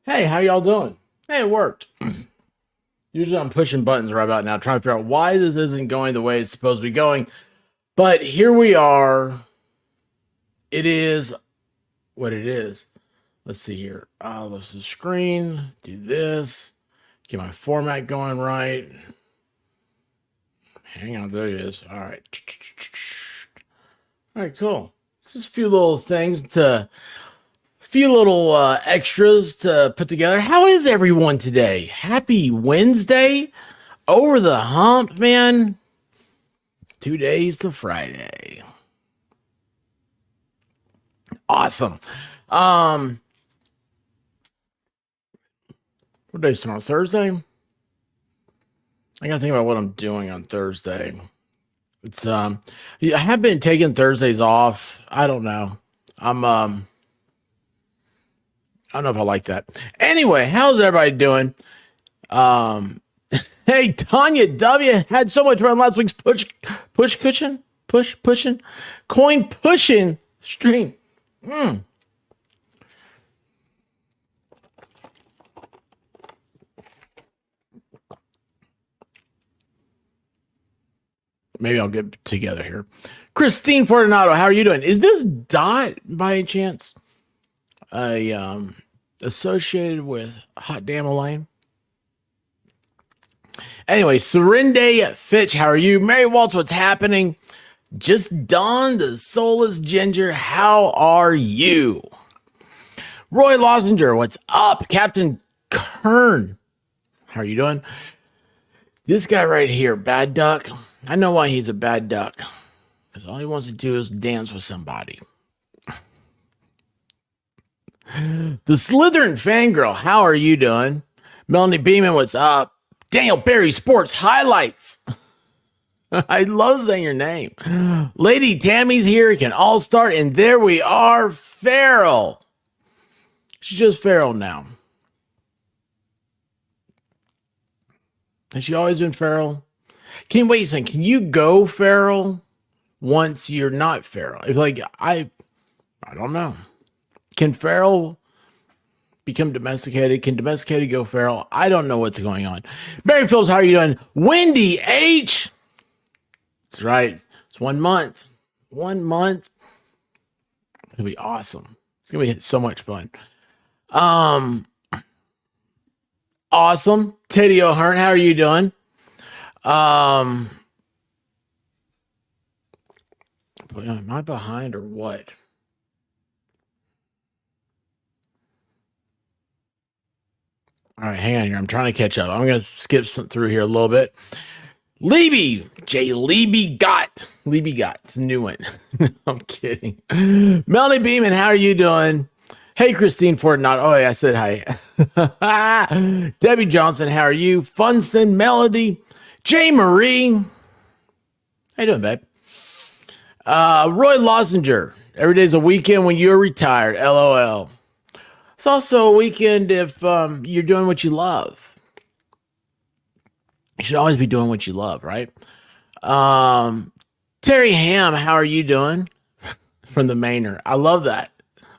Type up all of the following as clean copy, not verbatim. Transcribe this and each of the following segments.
Hey, how y'all doing? Hey, it worked. Usually I'm pushing buttons right about now, trying to figure out why this isn't going the way it's supposed to be going. But here we are. It is what it is. Let's see here. Let's the screen. Do this. Get my format going right. Hang on, there it is. All right. All right, cool. Just a few little things to few little extras to put together. How is everyone today? Happy Wednesday. Over the hump, man. 2 days to Friday. Awesome. What day is tomorrow? Thursday? I gotta think about what I'm doing on Thursday. It's I have been taking Thursdays off. I don't know. I don't know if I like that. Anyway, how's everybody doing? Um Hey, Tanya W had so much fun last week's pushing coin pushing stream. Maybe I'll get together here. Christine Fortunato, how are you doing? Is this Dot by any chance? Associated with Hot Damn Elaine? Anyway, Serende Fitch, how are you? Mary Waltz, what's happening? Just Dawn, the soulless ginger, how are you? Roy Lossinger, what's up? Captain Kern, how are you doing? This guy right here, Bad Duck, I know why he's a bad duck. Because all he wants to do is dance with somebody. The Slytherin fangirl, how are you doing? Melanie Beeman, what's up? Daniel Barry Sports Highlights. I love saying your name. Lady Tammy's here. It can all start. And there we are. Feral. She's just feral now. Has she always been feral? Can wait a second. Can you go feral once you're not feral? It's like I don't know. Can feral become domesticated? Can domesticated go feral? I don't know what's going on. Barry Phillips, how are you doing? Wendy H. That's right. It's 1 month. 1 month. It's gonna be awesome. It's gonna be so much fun. Awesome. Teddy O'Hearn, how are you doing? Am I behind or what? All right, hang on here. I'm trying to catch up. I'm going to skip through here a little bit. Leby, J. Leby Got. Leby Got. It's a new one. I'm kidding. Melanie Beeman, how are you doing? Hey, Christine Fortunato. Oh, yeah, I said hi. Debbie Johnson, how are you? Funston, Melody, J. Marie. How you doing, babe? Roy Lossinger. Every day's a weekend when you're retired. LOL. It's also a weekend if you're doing what you love. You should always be doing what you love, right? Terry Ham, how are you doing? From the Mainer. I love that.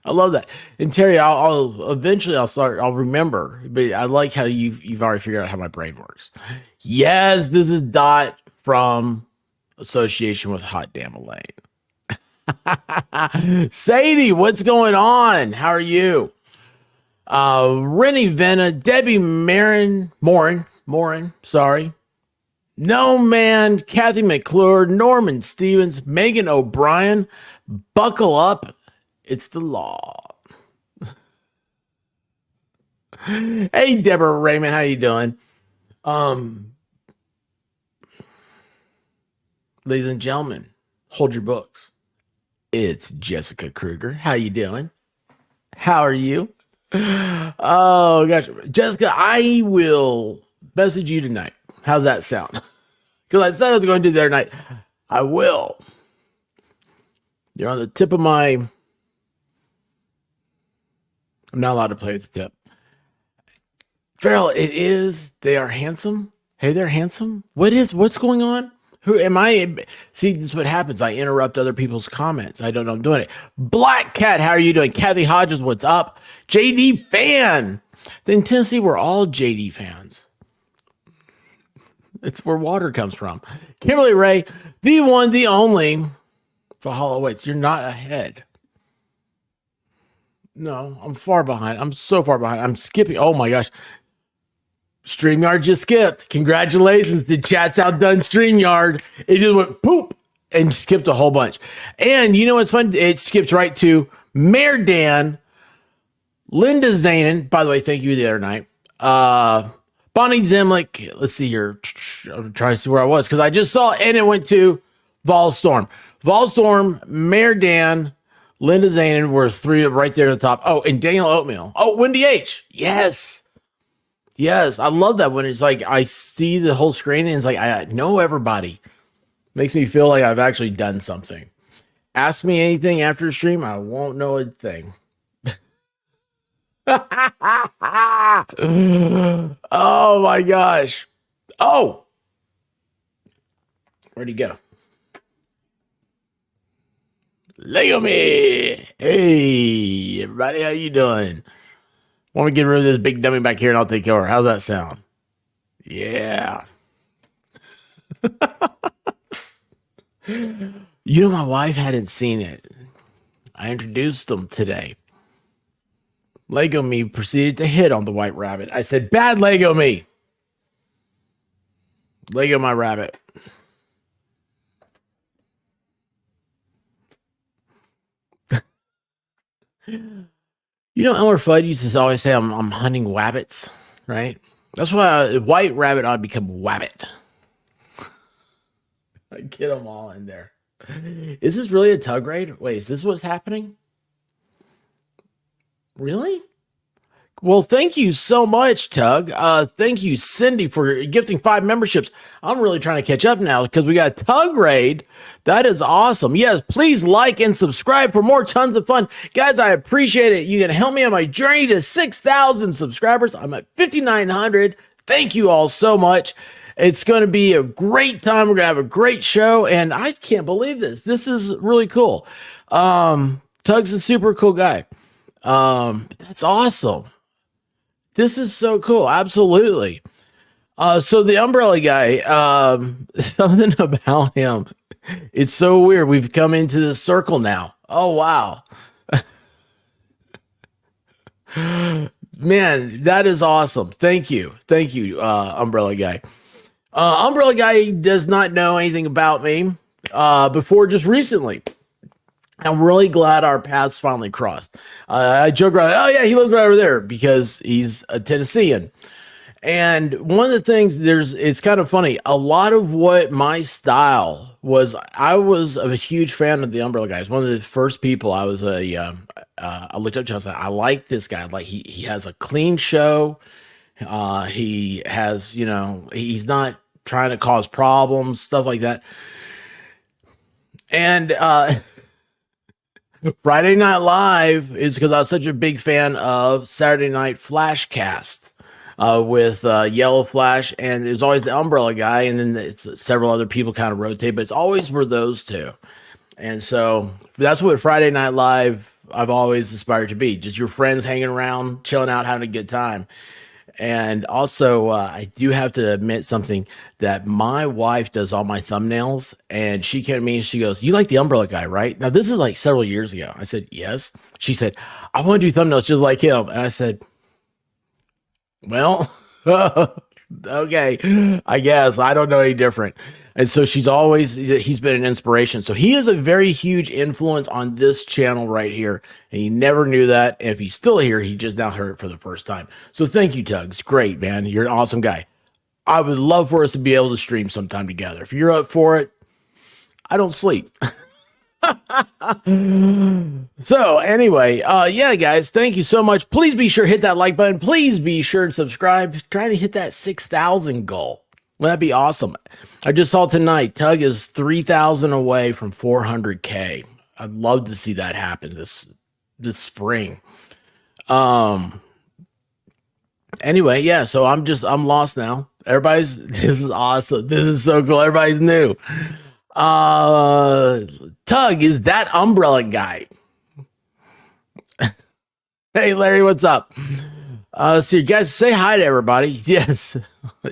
I love that. And Terry, I'll eventually I'll remember. But I like how you've already figured out how my brain works. Yes, this is Dot from association with Hot Damn Elaine. Sadie, what's going on? How are you? Rennie Venna, Debbie Morin, sorry. No Man, Kathy McClure, Norman Stevens, Megan O'Brien, buckle up. It's the law. Hey, Deborah Raymond, how you doing? Ladies and gentlemen, hold your books. It's Jessica Kruger. How you doing? How are you? Oh gosh, Jessica, I will message you tonight. How's that sound? Because I said I was going to do the other night. I will. You're on the tip of my. I'm not allowed to play with the tip. Farrell, it is. They are handsome. Hey, they're handsome. What's going on? Who am I? See, this is what happens. I interrupt other people's comments. I don't know I'm doing it. Black Cat, how are you doing? Kathy Hodges, what's up? JD Fan. In Tennessee, we're all JD fans. It's where water comes from. Kimberly Ray, the one, the only. For Holloway, you're not ahead. No, I'm far behind. I'm so far behind. I'm skipping. Oh my gosh. StreamYard just skipped. Congratulations. The chat's outdone StreamYard. It just went poop and skipped a whole bunch. And you know what's fun? It skipped right to Mayor Dan, Linda Zanin. By the way, thank you the other night. Bonnie Zemlick. Let's see here. I'm trying to see where I was because I just saw it and it went to Volstorm. Volstorm, Mayor Dan, Linda Zanin were three right there at the top. Oh, and Daniel Oatmeal. Oh, Wendy H. Yes. Yes. I love that when it's like I see the whole screen and it's like I know everybody. Makes me feel like I've actually done something. Ask me anything after the stream, I won't know a thing. Oh my gosh. Oh. Where'd he go? Lego me. Hey, everybody, how you doing? Want to get rid of this big dummy back here and I'll take over. How's that sound? Yeah. You know, my wife hadn't seen it. I introduced them today. Lego me proceeded to hit on the white rabbit. I said, bad Lego me. Lego my rabbit. You know, Elmer Fudd used to always say, I'm hunting wabbits, right? That's why white rabbit ought to become wabbit. I get them all in there. Is this really a tug raid? Wait, is this what's happening? Really? Well, thank you so much, Tug. Thank you, Cindy, for gifting 5 memberships. I'm really trying to catch up now because we got Tug Raid. That is awesome. Yes, please like and subscribe for more tons of fun. Guys, I appreciate it. You can help me on my journey to 6,000 subscribers. I'm at 5,900. Thank you all so much. It's going to be a great time. We're going to have a great show, and I can't believe this. This is really cool. Tug's a super cool guy. That's awesome. This is so cool. Absolutely. So the umbrella guy, something about him. It's so weird. We've come into this circle now. Oh, wow. Man, that is awesome. Thank you. Thank you, umbrella guy. Umbrella guy does not know anything about me before just recently. I'm really glad our paths finally crossed. I joke around, oh yeah, he lives right over there because he's a Tennessean. And one of the things it's kind of funny. A lot of what my style was, I was a huge fan of the Umbrella Guys. One of the first people I was I looked up to. I was like, I like this guy. Like he has a clean show. He has, he's not trying to cause problems, stuff like that. And Friday Night Live is because I was such a big fan of Saturday Night Flashcast with Yellow Flash, and there's always the Umbrella Guy, and then it's several other people kind of rotate, but it's always were those two. And so that's what Friday Night Live I've always aspired to be, just your friends hanging around, chilling out, having a good time. And also, I do have to admit something that my wife does all my thumbnails, and she came to me and she goes, "You like the Umbrella Guy, right?" Now, this is like several years ago. I said, "Yes." She said, "I want to do thumbnails just like him." And I said, "Well, okay, I guess I don't know any different." And so he's been an inspiration. So he is a very huge influence on this channel right here. And he never knew that. And if he's still here, he just now heard it for the first time. So thank you, Tugs. Great, man. You're an awesome guy. I would love for us to be able to stream sometime together. If you're up for it, I don't sleep. So anyway, yeah, guys, thank you so much. Please be sure to hit that like button. Please be sure to subscribe. Trying to hit that 6,000 goal. Well, that'd be awesome. I just saw tonight, Tug is 3,000 away from 400K. I'd love to see that happen this spring. Anyway, yeah, so I'm lost now. This is awesome. This is so cool. Everybody's new. Tug is that Umbrella Guy. Hey, Larry, what's up? Let's see, guys, say hi to everybody. Yes.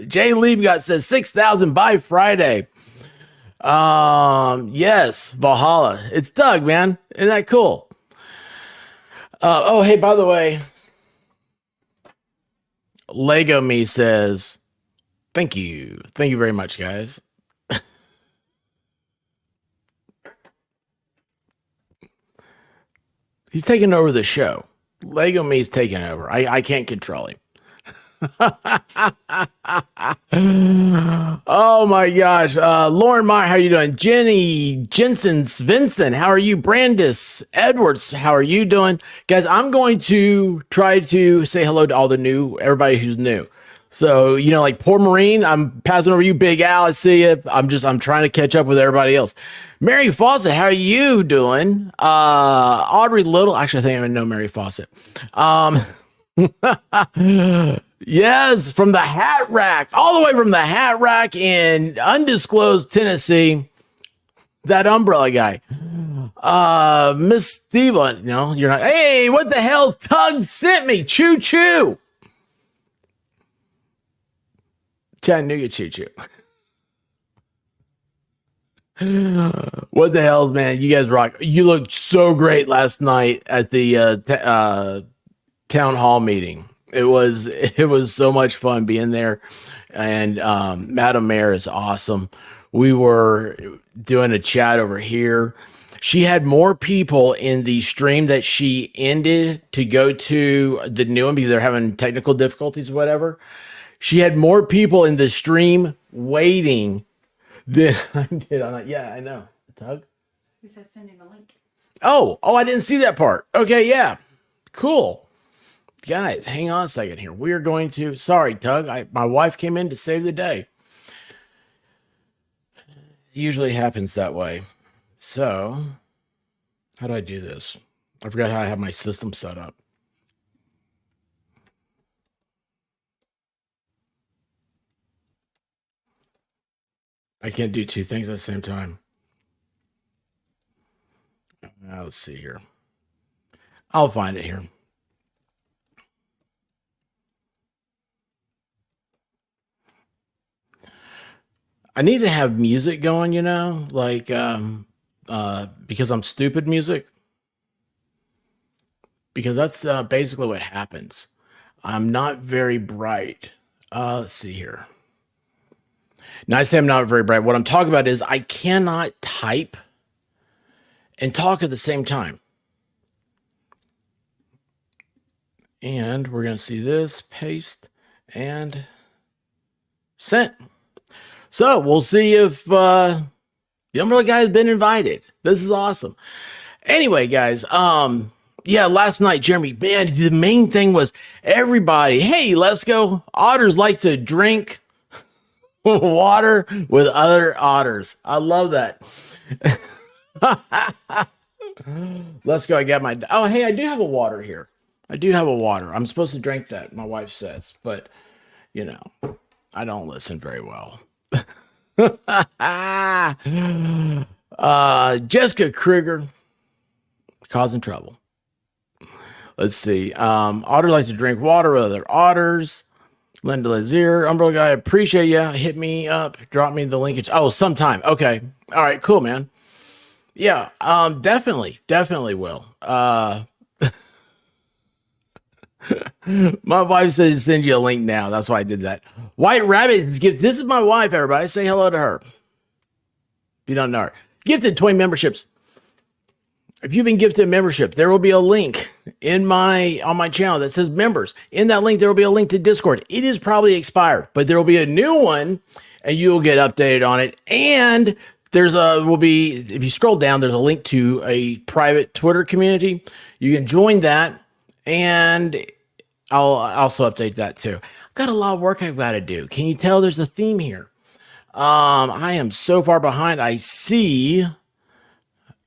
Jay Liebgott says 6,000 by Friday. Yes, Valhalla. It's Doug, man. Isn't that cool? Oh, hey, by the way, Lego Me says, thank you. Thank you very much, guys. He's taking over the show. Lego Me's taking over. I can't control him. Oh my gosh. Lauren Meyer, how are you doing? Jenny Jensen's Vincent, how are you? Brandis Edwards, how are you doing? Guys, I'm going to try to say hello to all the everybody who's new. So, like Poor Marine, I'm passing over you. Big Al, I see you. I'm trying to catch up with everybody else. Mary Fawcett, how are you doing? Audrey Little, actually, I think I even know Mary Fawcett. Yes, from the Hat Rack, all the way from the Hat Rack in undisclosed Tennessee. That umbrella guy. Miss Steva, no, you're not. Hey, what the hell's Tug sent me? Choo choo. Chattanooga choo choo. What the hell's, man? You guys rock. You looked so great last night at the town hall meeting. It was so much fun being there, and Madam Mayor is awesome. We were doing a chat over here. She had more people in the stream that she ended to go to the new one because they're having technical difficulties or whatever. She had more people in the stream waiting than I did on it. Yeah, I know. Doug? He said send him a link. Oh, I didn't see that part. Okay, yeah. Cool. Guys, hang on a second here. We're going to, sorry, Doug. My wife came in to save the day. It usually happens that way. So, how do I do this? I forgot how I have my system set up. I can't do two things at the same time. Let's see here. I'll find it here. I need to have music going, like because I'm stupid music. Because that's basically what happens. I'm not very bright. Let's see here. Now, I say I'm not very bright. What I'm talking about is I cannot type and talk at the same time. And we're going to see this, paste, and sent. So we'll see if the umbrella guy has been invited. This is awesome. Anyway, guys, yeah, last night, Jeremy, man, the main thing was everybody, hey, let's go. Otters like to drink water with other otters. I love that. Let's go. I got my, oh, hey, I do have a water here. I do have a water. I'm supposed to drink that, my wife says, but, I don't listen very well. Jessica Krieger causing trouble. Let's see. Otter likes to drink water with other otters. Linda Lazier, umbrella guy, appreciate ya. Hit me up. Drop me the linkage. Oh, sometime. Okay. All right. Cool, man. Yeah. Definitely will. My wife says send you a link now. That's why I did that. White Rabbit is gift. This is my wife, everybody. Say hello to her. If you don't know her. Gifted 20 memberships. If you've been gifted a membership, there will be a link on my channel that says members. In that link, there will be a link to Discord. It is probably expired, but there will be a new one, and you will get updated on it. And if you scroll down, there's a link to a private Twitter community. You can join that, and I'll also update that too. I've got a lot of work I've got to do. Can you tell there's a theme here? I am so far behind. I see.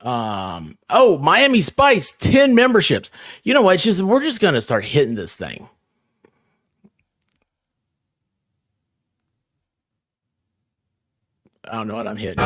Miami Spice, 10 memberships. You know what? We're just going to start hitting this thing. I don't know what I'm hitting.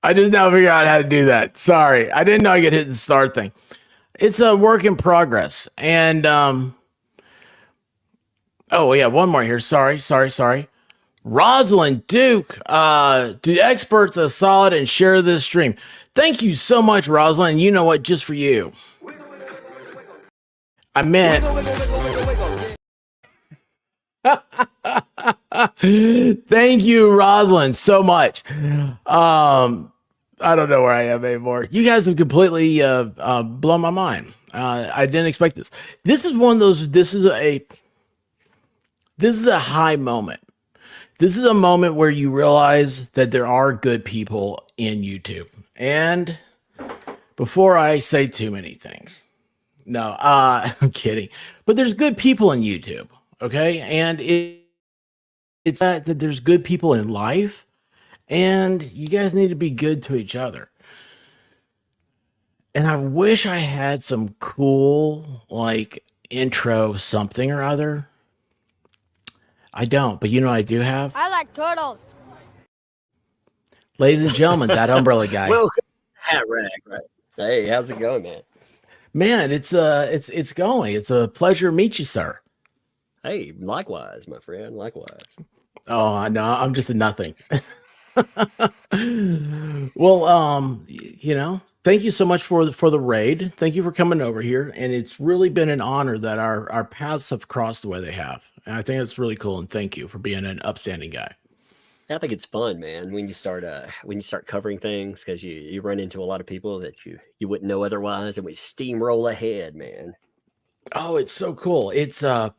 I just now figured out how to do that. Sorry, I didn't know I could hit the start thing. It's a work in progress. And oh yeah, one more here. Sorry. Rosalind Duke, the experts are solid and share this stream. Thank you so much, Rosalind. You know what? Just for you. I meant thank you, Rosalind, so much. I don't know where I am anymore. You guys have completely blown my mind. I didn't expect this. This is one of those. This is a high moment. This is a moment where you realize that there are good people in YouTube. And before I say too many things, no, I'm kidding. But there's good people in YouTube, okay? And it's that there's good people in life, and you guys need to be good to each other. And I wish I had some cool, like, intro something or other. I don't, but you know what I do have? I like turtles. Ladies and gentlemen, that umbrella guy. Welcome, Hat Rack. Right. Hey, how's it going, man? Man, it's going. It's a pleasure to meet you, sir. Hey, likewise, my friend. Likewise. Oh, I know. I'm just a nothing. Well, thank you so much for the raid. Thank you for coming over here, and it's really been an honor that our paths have crossed the way they have. And I think it's really cool. And thank you for being an upstanding guy. I think it's fun, man, when you start covering things, because you run into a lot of people that you wouldn't know otherwise, and we steamroll ahead, man. Oh, it's so cool. It's I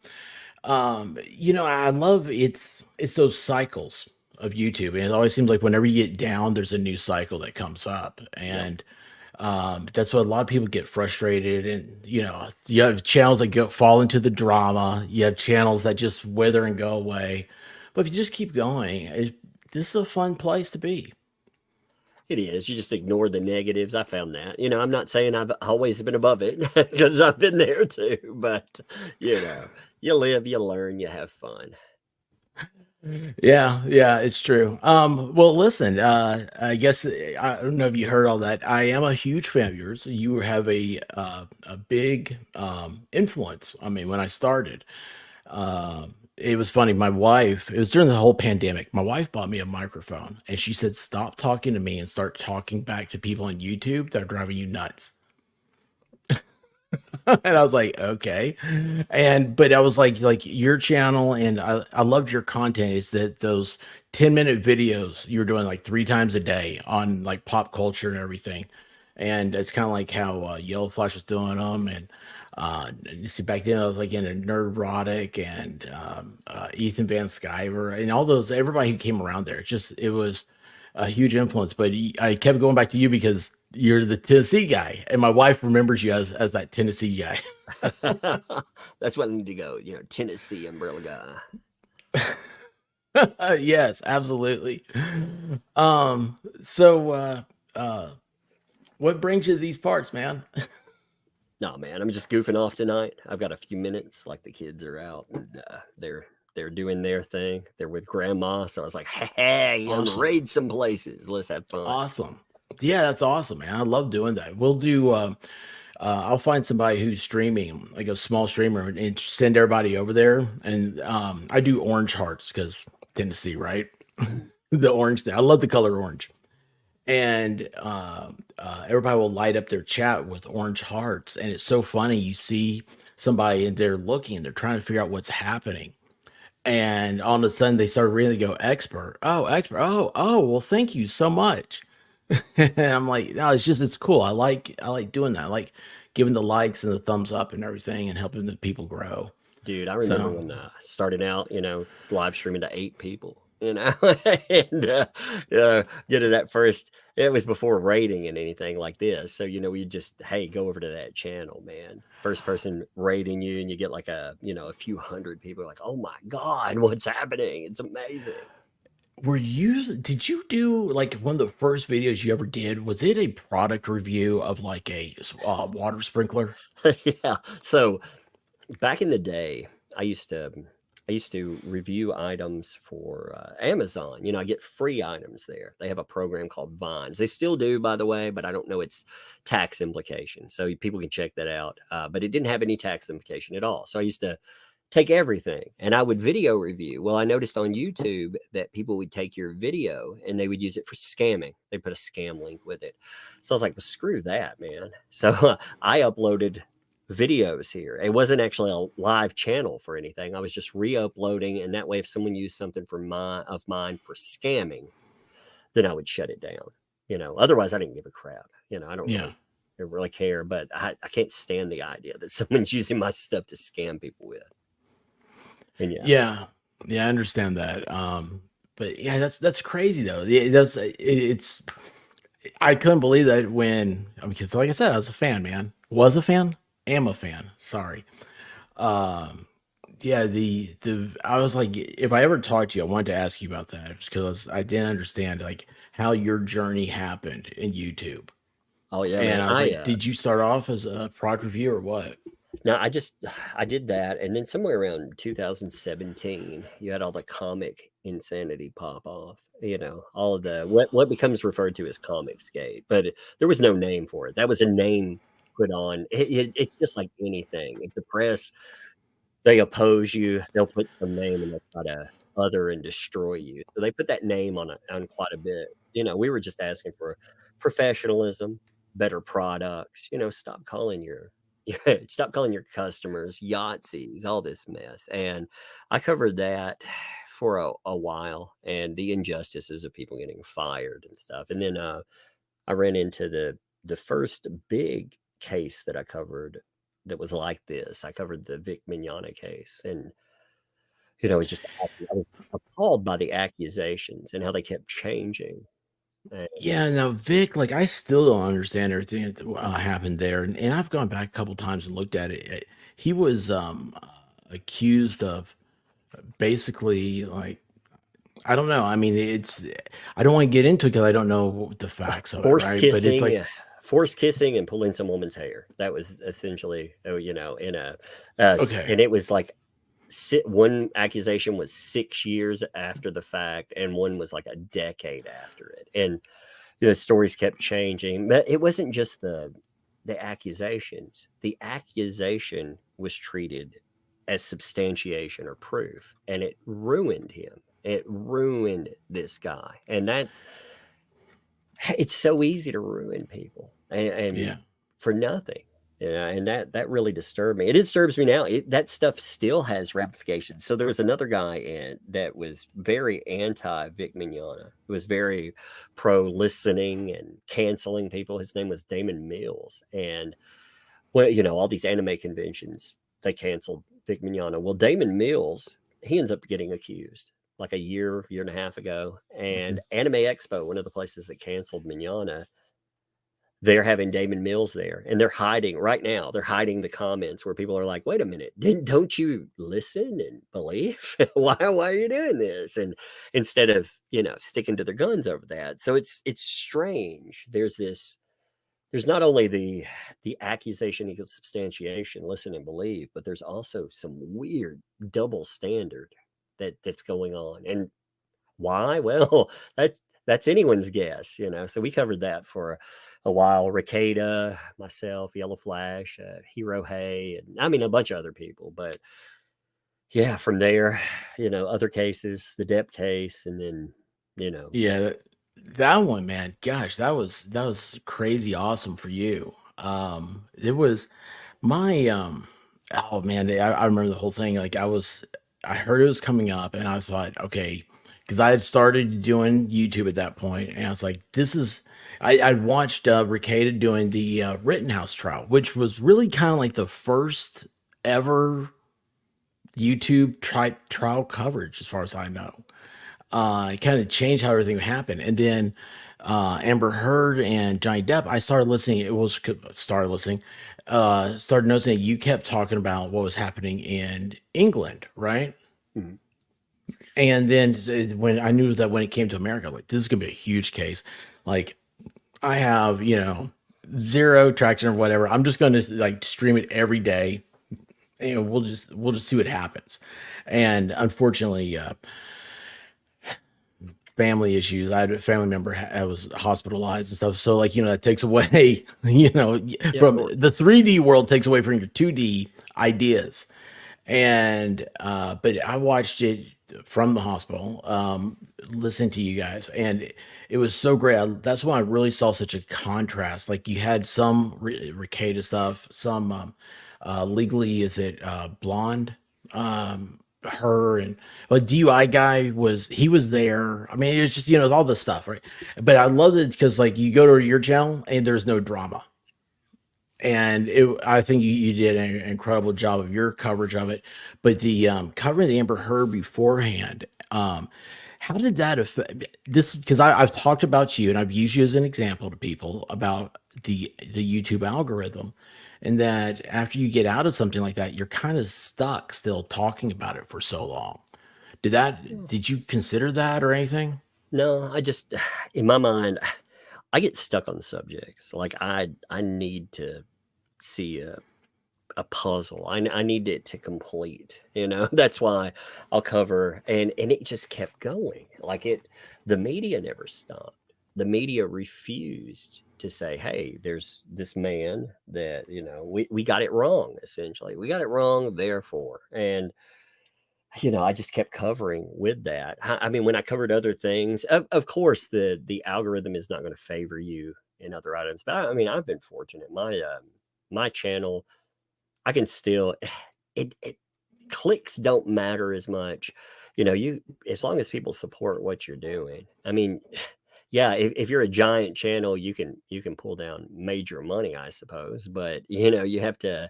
love it's those cycles of YouTube, and it always seems like whenever you get down, there's a new cycle that comes up, Yep. and that's what a lot of people get frustrated. And you have channels that fall into the drama. You have channels that just wither and go away. But if you just keep going, this is a fun place to be. It is. You just ignore the negatives. I found that. I'm not saying I've always been above it, because I've been there too. But you live, you learn, you have fun. Yeah, it's true. Well, listen, I guess I don't know if you heard all that. I am a huge fan of yours. You have a big influence. I mean, when I started, it was funny. My wife, it was during the whole pandemic. My wife bought me a microphone, and she said, "Stop talking to me and start talking back to people on YouTube that are driving you nuts." And I was like, okay. But I was like your channel, and I loved your content. Is that those 10-minute videos you were doing like 3 times a day on like pop culture and everything. And it's kind of like how Yellow Flash was doing them. And you see, back then I was like in a Nerdrotic and Ethan Van Sciver and all those, everybody who came around there. It was a huge influence. But I kept going back to you because you're the Tennessee guy, and my wife remembers you as that Tennessee guy. That's what I need to go. Tennessee umbrella guy. Yes, absolutely. So what brings you to these parts, man? No, man, I'm just goofing off tonight. I've got a few minutes. Like, the kids are out, and they're doing their thing. They're with grandma, so I was like, "Hey, I'm Awesome. raid some places. Let's have fun." Awesome. Yeah, that's awesome, man. I love doing that. We'll do I'll find somebody who's streaming, like a small streamer, and send everybody over there. And I do orange hearts because Tennessee, right? The orange thing. I love the color orange. And everybody will light up their chat with orange hearts. And it's so funny. You see somebody and they're looking, they're trying to figure out what's happening. And all of a sudden they start really go expert. Oh, expert. Oh, well, thank you so much. And I'm like, no, it's cool. I like doing that. I like giving the likes and the thumbs up and everything and helping the people grow. Dude, I remember So when I started out, live streaming to 8 people, and get to that first. It was before rating and anything like this, so we just, hey, go over to that channel, man. First person rating you, and you get like a few hundred people, like, oh my god, what's happening? It's amazing. did you do like one of the first videos you ever did? Was it a product review of like a water sprinkler? Yeah. So back in the day, I used to I used to review items for Amazon. I get free items there. They have a program called Vines. They still do, by the way, but I don't know its tax implication. So people can check that out. But it didn't have any tax implication at all. So I used to take everything and I would video review. Well, I noticed on YouTube that people would take your video and they would use it for scamming. They put a scam link with it. So I was like, well, screw that, man. So I uploaded videos here. It wasn't actually a live channel for anything. I was just re-uploading, and that way if someone used something of mine for scamming, then I would shut it down. Otherwise I didn't give a crap. I don't Yeah. really care, but I can't stand the idea that someone's using my stuff to scam people with. And Yeah. Yeah, I understand that. But yeah, that's crazy though. It's I couldn't believe that because like I said, I was a fan, man. Was a fan, am a fan. Sorry. Um, yeah, the I was like, if I ever talked to you, I wanted to ask you about that because I didn't understand like how your journey happened in YouTube. oh yeah, And man. I was like, did you start off as a product reviewer or what? No, I did that, and then somewhere around 2017, you had all the comic insanity pop off. All of the what becomes referred to as Comicsgate, but there was no name for it. That was a name put on. It's just like anything. If the press they oppose you, they'll put some name and they'll try to other and destroy you. So they put that name on quite a bit. We were just asking for professionalism, better products. Stop calling your customers Yahtzees, all this mess. And I covered that for a while, and the injustices of people getting fired and stuff. And then I ran into the first big case that I covered that was like this. I covered the Vic Mignogna case, and it's just I was appalled by the accusations and how they kept changing. And Yeah, now Vic, like I still don't understand everything that happened there, and I've gone back a couple times and looked at it. He was accused of basically like I don't know. I mean, I don't want to get into it because I don't know the facts of it, force right? But it's like, kissing, force kissing, and pulling some woman's hair. That was essentially, in okay, and it was like one accusation was 6 years after the fact, and one was like a decade after it. And the stories kept changing. But it wasn't just the accusations. The accusation was treated as substantiation or proof, and it ruined him. It ruined this guy, and it's so easy to ruin people, and yeah, for nothing. And that really disturbed me. It disturbs me now. That stuff still has ramifications. So there was another guy that was very anti Vic Mignogna, who was very pro listening and canceling people. His name was Damon Mills. And all these anime conventions, they canceled Vic Mignogna. Well, Damon Mills, he ends up getting accused like a year and a half ago. mhm. And Anime Expo, one of the places that canceled Mignogna, they're having Damon Mills there, and they're hiding right now. They're hiding the comments where people are like, "Wait a minute, don't you listen and believe? why are you doing this?" And instead of sticking to their guns over that, so it's strange. There's not only the accusation equals substantiation, listen and believe, but there's also some weird double standard that's going on. And why? Well, that's anyone's guess. So we covered that for a while. Ricada, myself, Yellow Flash, Hero Hay, and I mean a bunch of other people. But yeah, from there, other cases, the Depp case, and then you know, Yeah, that one, man. Gosh, that was crazy awesome for you. It was my oh man, I remember the whole thing. Like I heard it was coming up, and I thought, okay, because I had started doing YouTube at that point, and I was like, this is. I'd watched Ricada doing the Rittenhouse trial, which was really kind of like the first ever YouTube trial coverage, as far as I know. It kind of changed how everything happened. And then Amber Heard and Johnny Depp, I started listening. Started noticing that you kept talking about what was happening in England, right? mhm. And then when I knew that when it came to America, like this is gonna be a huge case. Like I have, zero traction or whatever. I'm just gonna like stream it every day we'll just see what happens. And unfortunately, family issues. I had a family member was hospitalized and stuff. So like, that takes away, Yeah, of from course. the 3D world, takes away from your 2D ideas. And but I watched it from the hospital, listening to you guys, and it was so great. That's when I really saw such a contrast. Like you had some Ricada stuff, some legally, is it blonde? Her and like DUI guy was there. I mean, it's just it's all this stuff, right? But I loved it because like you go to your channel and there's no drama, and I think you did an incredible job of your coverage of it. But the covering the Amber Heard beforehand, how did that affect this? Because I've talked about you and I've used you as an example to people about the YouTube algorithm, and that after you get out of something like that, you're kind of stuck still talking about it for so long. Did you consider that or anything? No, I just in my mind, I get stuck on subjects. Like I need to see a puzzle. I need it to complete. That's why I'll cover, and it just kept going. Like the media never stopped. The media refused to say, hey, there's this man that we got it wrong. Essentially, we got it wrong. Therefore, and I just kept covering with that. I mean, when I covered other things, of course, the algorithm is not going to favor you in other items. But I mean, I've been fortunate. My channel, I can still it clicks don't matter as much. You as long as people support what you're doing. I mean, yeah, if you're a giant channel, you can pull down major money, I suppose. But you have to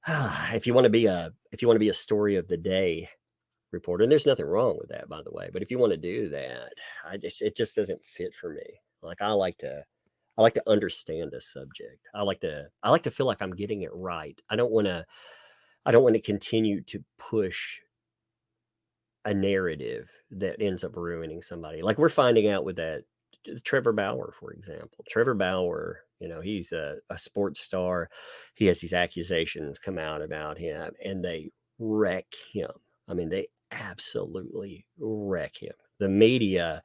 if you want to be a story of the day reporter, and there's nothing wrong with that, by the way. But if you want to do that, it just doesn't fit for me. Like I like to understand a subject. I like to feel like I'm getting it right. I don't want to continue to push a narrative that ends up ruining somebody. Like we're finding out with that Trevor Bauer, for example. Trevor Bauer, he's a sports star. He has these accusations come out about him, and they wreck him. I mean, they absolutely wreck him. The media,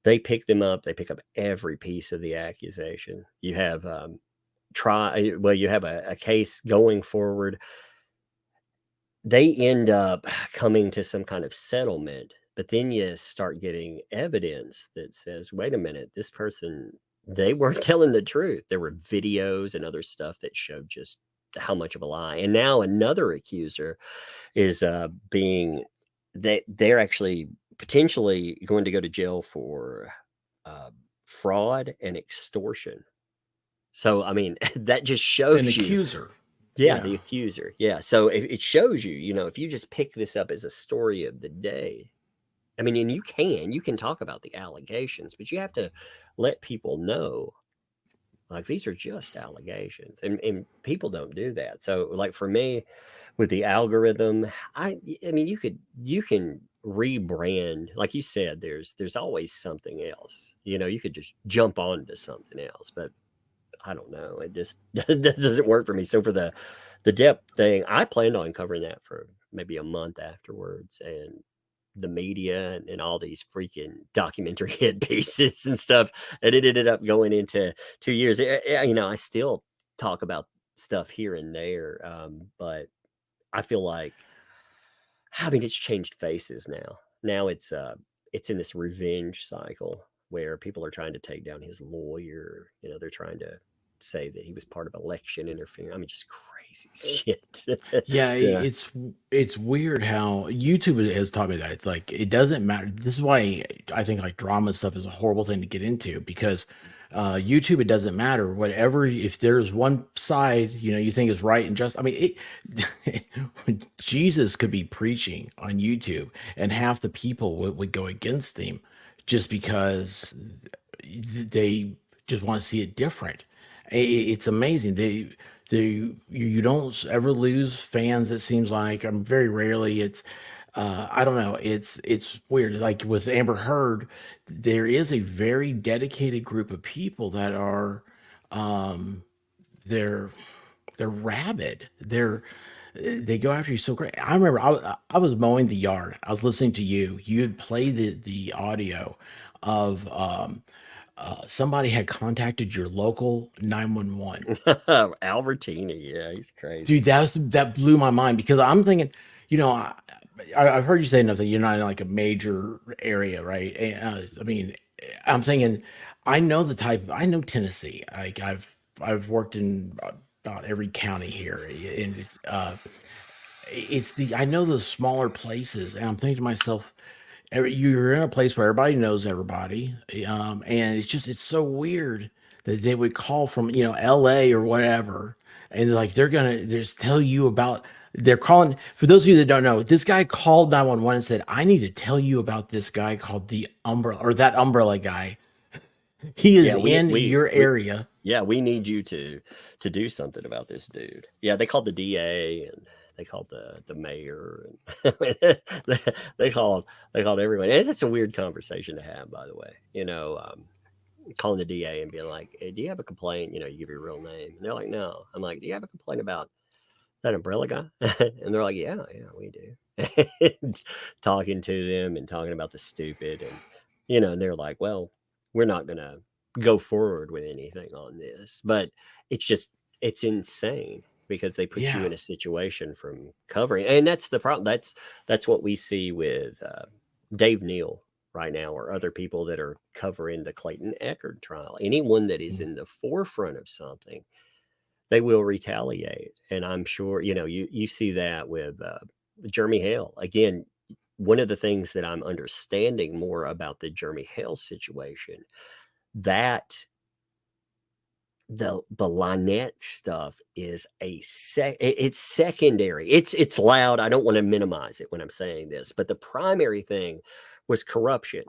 they pick them up. They pick up every piece of the accusation. You have you have a case going forward. They end up coming to some kind of settlement, but then you start getting evidence that says, wait a minute, this person, they weren't telling the truth. There were videos and other stuff that showed just how much of a lie. And now another accuser is being that they're actually potentially going to go to jail for uh, fraud and extortion. So I mean, that just An shows you. accuser. Yeah, Yeah. the accuser. Yeah. So it shows you, if you just pick this up as a story of the day, I mean, and you can talk about the allegations, but you have to let people know, like, these are just allegations. And people don't do that. So, like, for me, with the algorithm, I mean, you can rebrand. Like you said, there's always something else. You could just jump onto something else, but I don't know. It just that doesn't work for me. So for the depth thing, I planned on covering that for maybe a month afterwards, and the media and all these freaking documentary hit pieces and stuff, and it ended up going into 2 years. I still talk about stuff here and there, but I feel like, I mean, it's changed faces now. Now it's in this revenge cycle where people are trying to take down his lawyer. They're trying to say that he was part of election interference. I mean, just crazy shit. Yeah, Yeah. it's weird how YouTube has taught me that. It's like it doesn't matter. This is why I think like drama stuff is a horrible thing to get into because YouTube, it doesn't matter. Whatever, if there's one side, you think is right and just, I mean, Jesus could be preaching on YouTube and half the people would go against him just because they just want to see it different. It's amazing. You don't ever lose fans. It seems like very rarely. I don't know. It's weird. Like with Amber Heard, there is a very dedicated group of people that are they're they're rabid. they go after you so great. I remember I was mowing the yard. I was listening to you. You had played the audio of somebody had contacted your local 911. Albertini, yeah, he's crazy. Dude, that blew my mind because I'm thinking, you know, I've heard you say nothing. You're not in like a major area, right? I mean, I'm thinking, I know the type. I know Tennessee. Like I've worked in about every county here, and it's the I know those smaller places, and I'm thinking to myself, you're in a place where everybody knows everybody, and it's so weird that they would call from L.A. or whatever, and like they're gonna just tell you about. They're calling for those of you that don't know. This guy called 911 and said, "I need to tell you about this guy called the umbrella or that umbrella guy. He is Yeah, we in we your we area." yeah, we need you to do something about this dude. Yeah, they called the DA and they called the mayor and they, they called they called everyone. And it's a weird conversation to have, by the way. Calling the DA and being like, "Hey, do you have a complaint?" You give your real name, and they're like, "No." I'm like, "Do you have a complaint about that umbrella guy?" And they're like, "Yeah, yeah, we do." And talking to them and talking about the stupid and they're like, "Well, we're not gonna go forward with anything on this." But it's insane because they put you Yeah. in a situation from covering, and that's the problem. That's what we see with Dave Neal right now, or other people that are covering the Clayton Eckerd trial. Anyone that is in the forefront of something, they will retaliate. And I'm sure, you see that with Jeremy Hale. Again, one of the things that I'm understanding more about the Jeremy Hale situation, that the Lynette stuff is it's secondary. It's loud. I don't want to minimize it when I'm saying this, but the primary thing was corruption.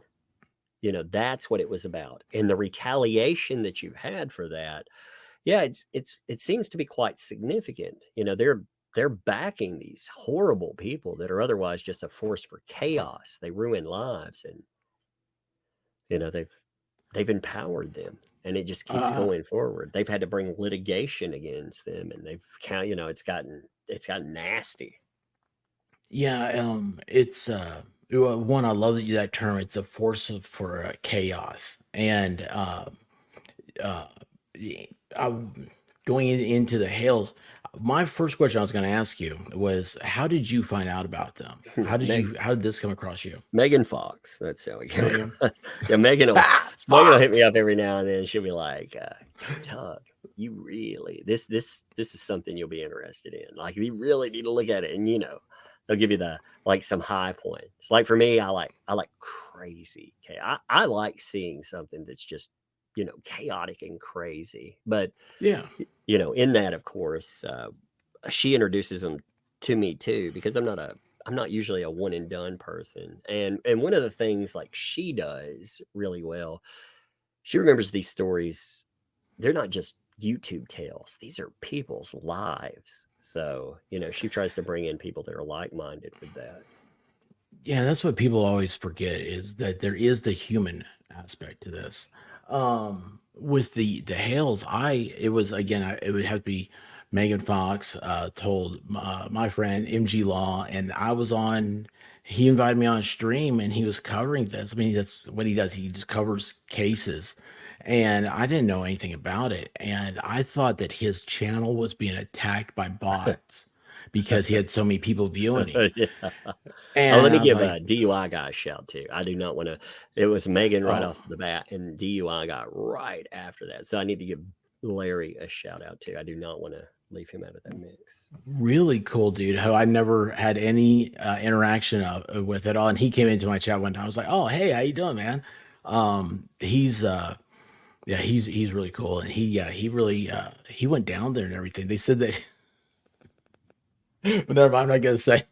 That's what it was about. And the retaliation that you had for that, yeah, it seems to be quite significant. They're backing these horrible people that are otherwise just a force for chaos. They ruin lives, and they've empowered them, and it just keeps Uh, going forward. They've had to bring litigation against them, and they've it's gotten nasty. yeah. It's one. I love that term. It's a force for chaos, and uh, I, going into the Hales, my first question I was going to ask you was, how did you find out about them? Meg, How did this come across you, Megan Fox. That's how we came Megan? across. Yeah, Megan will hit me Fox. up every now and then. She'll be like, Tug, you really this is something you'll be interested in. Like, you really need to look at it." And they'll give you some high points. Like, for me, I like crazy. Okay. I like seeing something that's just chaotic and crazy. But Yeah. in that, of course, she introduces them to me too, because I'm not usually a one and done person. And one of the things like she does really well, she remembers these stories. They're not just YouTube tales. These are people's lives. So, she tries to bring in people that are like-minded with that. Yeah, that's what people always forget is that there is the human aspect to this. With the Hales, it was again, it would have to be Megan Fox told my friend MG Law, and I was on. He invited me on a stream, and he was covering this. I mean, that's what he does. He just covers cases, and I didn't know anything about it, and I thought that his channel was being attacked by bots because he had so many people viewing him, Yeah. Oh, let and me I was give like, a DUI guy a shout too. I do not want to. It was Megan right oh. off the bat, and DUI got right after that. So I need to give Larry a shout out too. I do not want to leave him out of that mix. Really cool dude who I never had any interaction with at all. And he came into my chat one time. I was like, "Oh, hey, how you doing, man?" He's yeah, he's really cool, and he really he went down there and everything. They said that, but never mind. I'm not gonna say.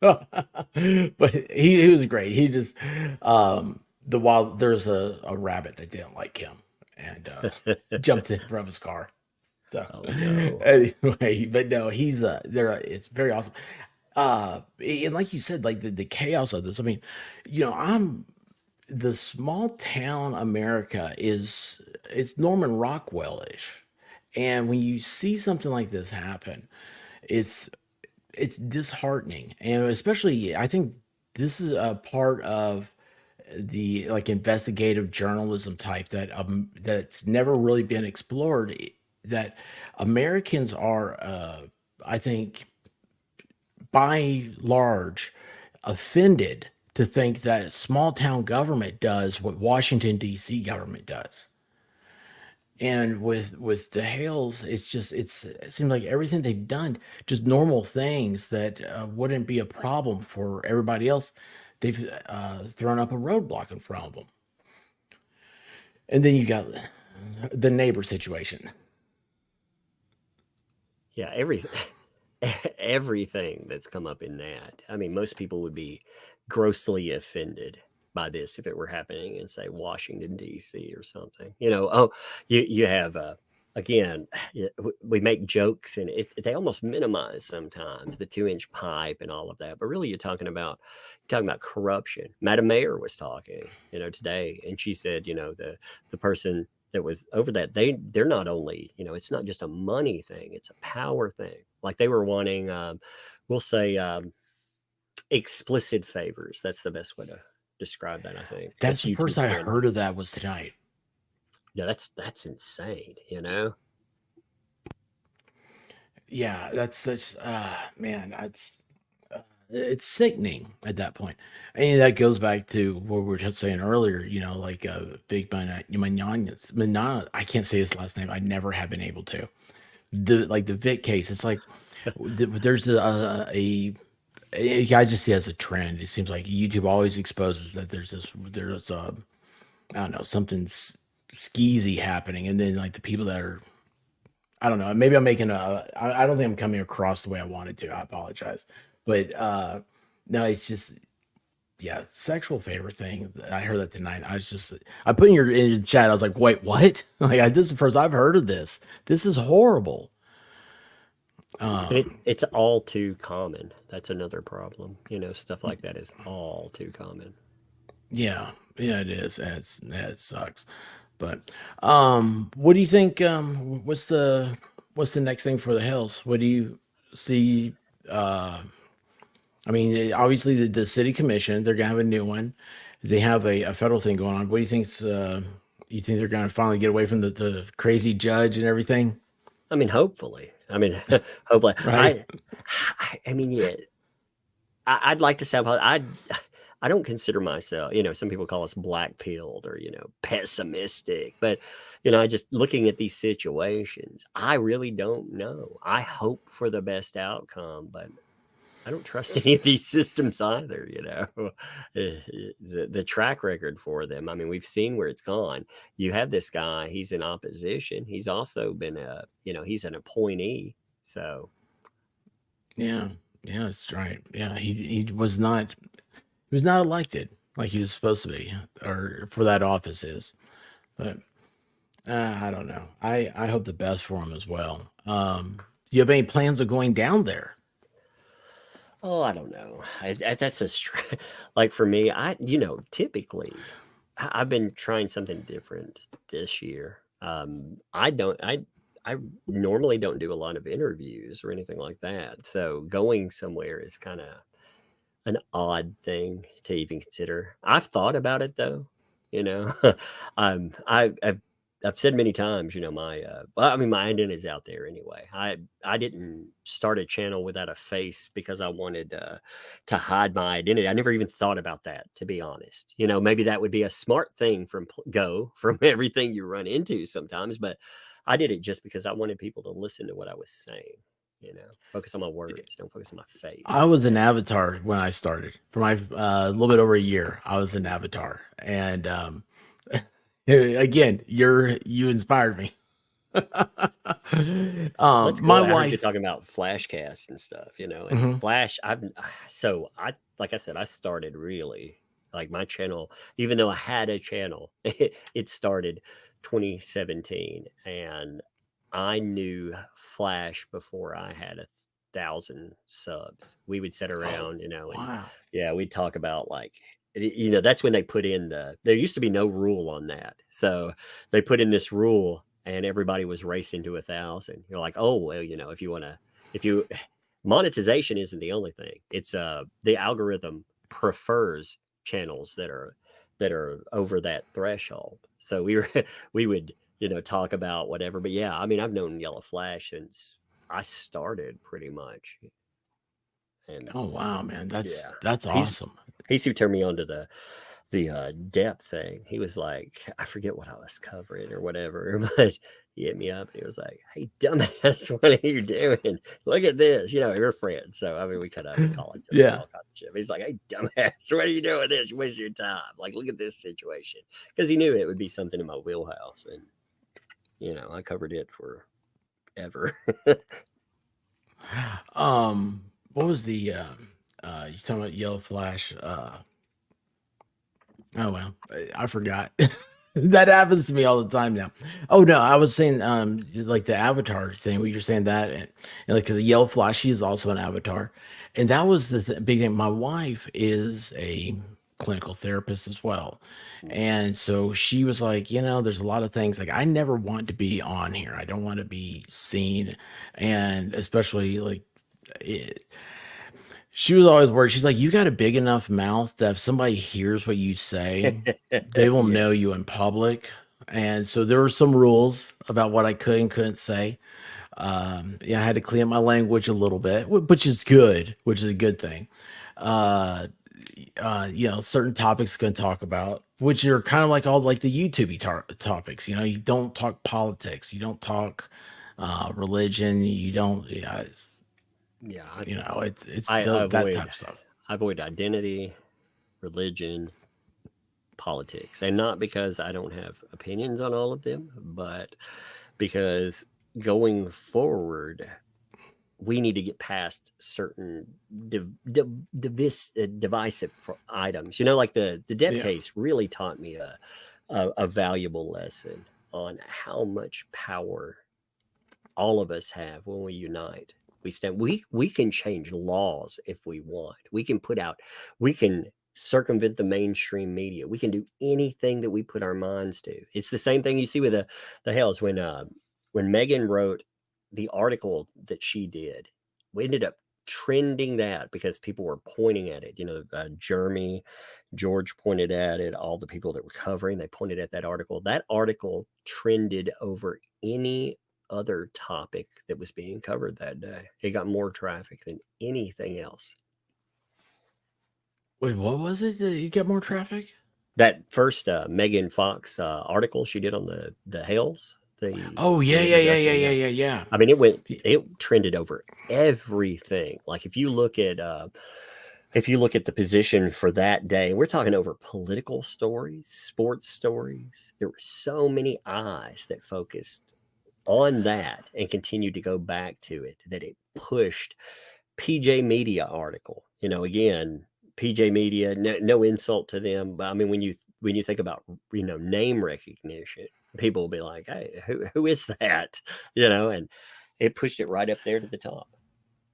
But he was great. He just there's a rabbit that didn't like him and jumped in front of his car. So Oh no. anyway, but no, he's there. It's very awesome. And like you said, like the chaos of this. I mean, I'm the small town America it's Norman Rockwell-ish, and when you see something like this happen, it's it's disheartening, and especially I think this is a part of the like investigative journalism type that that's never really been explored. That Americans are, I think, by large, offended to think that small town government does what Washington D.C. government does. And with the Hales, it's just it seems like everything they've done, just normal things that wouldn't be a problem for everybody else, they've thrown up a roadblock in front of them. And then you got the neighbor situation. Yeah, everything everything that's come up in that. I mean, most people would be grossly offended by this if it were happening in, say, Washington D.C. or something. Oh, you have again, we make jokes and they almost minimize sometimes the 2-inch pipe and all of that. But really, you're talking about corruption. Madam Mayor was talking, today, and she said, the person that was over that, they're not only, it's not just a money thing, it's a power thing. Like they were wanting, we'll say, explicit favors. That's the best way to describe that, I think. That's That's the first YouTube I friendly. heard of that was tonight. Yeah, that's insane. Yeah, that's such man, that's it's sickening at that point. And that goes back to what we were just saying earlier, like Big Manana, I can't say his last name. I never have been able to. The Vic case, it's like there's I just see it as a trend. It seems like YouTube always exposes that there's I don't know, something skeezy happening, and then like the people that are, I don't know, maybe I'm making I don't think I'm coming across the way I wanted to. I apologize. But no, it's just, yeah, sexual favor thing. I heard that tonight. I put in your chat, I was like, wait, what? Like this is the first I've heard of this. This is horrible. And it's all too common. That's another problem. Stuff like that is all too common. Yeah, yeah, it is. It sucks. But what do you think? What's the next thing for the Hills? What do you see? Uh, I mean, obviously the city commission, they're gonna have a new one. They have a federal thing going on. What do you think? You think they're gonna finally get away from the crazy judge and everything? I mean, hopefully. I mean, hopefully. Right? I mean, yeah. I'd like to sound. I don't consider myself. Some people call us black pilled or pessimistic, but I just looking at these situations, I really don't know. I hope for the best outcome, but I don't trust any of these systems either. The track record for them. I mean, we've seen where it's gone. You have this guy, he's in opposition. He's also been he's an appointee. So Yeah, yeah, that's right. Yeah, he was not elected like he was supposed to be, or for that office is. But I don't know. I hope the best for him as well. Do you have any plans of going down there? oh, I don't know. That's like for me, typically I've been trying something different this year. I normally don't do a lot of interviews or anything like that. So going somewhere is kind of an odd thing to even consider. I've thought about it though, you know. I've said many times, my well, I mean my identity is out there anyway. I didn't start a channel without a face because I wanted to hide my identity. I never even thought about that, to be honest. Maybe that would be a smart thing from everything you run into sometimes, but I did it just because I wanted people to listen to what I was saying. Focus on my words, don't focus on my I face. was an avatar when I started. For my a little bit over a year, I was an avatar, and again, you inspired me. That's My good. I heard you wife. talking about Flashcast and stuff, and Mhm. Flash, like I said, I started really like my channel, even though I had a channel, it started 2017 and I knew Flash before I had 1,000 subs. We would sit Oh, around, and wow. yeah, we'd talk about like, that's when they put in there used to be no rule on that. So they put in this rule and everybody was racing to 1,000. You're like, oh, well, if you want to, if you, monetization isn't the only thing. It's the algorithm prefers channels that are over that threshold. So we would talk about whatever. But yeah, I mean, I've known Yellow Flash since I started pretty much, and Oh wow, man, yeah, that's he's awesome. he's who turned me on to the depth thing. He was like, I forget what I was covering or whatever, but he hit me up and he was like, "Hey, dumbass, what are you doing? Look at this." We're friends, so I mean, we cut up and call each other Yeah. all kinds of shit. He's like, "Hey, dumbass, what are you doing with this? You waste your time. Like, look at this situation," because he knew it would be something in my wheelhouse, and I covered it for ever. What was the you talking about Yellow Flash? Oh well, I forgot. That happens to me all the time now. Oh no, I was saying like the avatar thing. What you're saying that and like the Yellow Flash, she is also an avatar, and that was the big thing. My wife is a clinical therapist as well, and so she was like, there's a lot of things like I never want to be on here. I don't want to be seen, and especially like. It, she was always worried. She's like, "You got a big enough mouth that if somebody hears what you say, they will Yeah, know you in public." And so there were some rules about what I could and couldn't say. Yeah, I had to clean up my language a little bit, which is good, which is a good thing. Uh, Certain topics can talk about, which are kind of like all like the YouTube topics. You don't talk politics, you don't talk religion, you don't. Yeah, yeah. it's I that avoid type of stuff. I avoid identity, religion, politics, and not because I don't have opinions on all of them, but because going forward, we need to get past certain divisive items. Like the death Yeah. case really taught me a valuable lesson on how much power all of us have when we unite. We can change laws if we want. We can circumvent the mainstream media. We can do anything that we put our minds to. It's the same thing you see with the Hales when Megan wrote the article that she did. We ended up trending that because people were pointing at it. Jeremy, George pointed at it. All the people that were covering, they pointed at that article. That article trended over any other topic that was being covered that day. It got more traffic than anything else. Wait, what was it? That you get more traffic? That first Megan Fox article she did on the Hales, Oh yeah, the yeah, yeah, yeah, introduction. yeah, Yeah, yeah, I mean it trended over everything. Like if you look at the position for that day, we're talking over political stories, sports stories. There were so many eyes that focused on that and continued to go back to it that it pushed PJ Media article. Again, PJ Media, no insult to them, but I mean when you think about name recognition, people will be like, "Hey, who is that?" And it pushed it right up there to the top.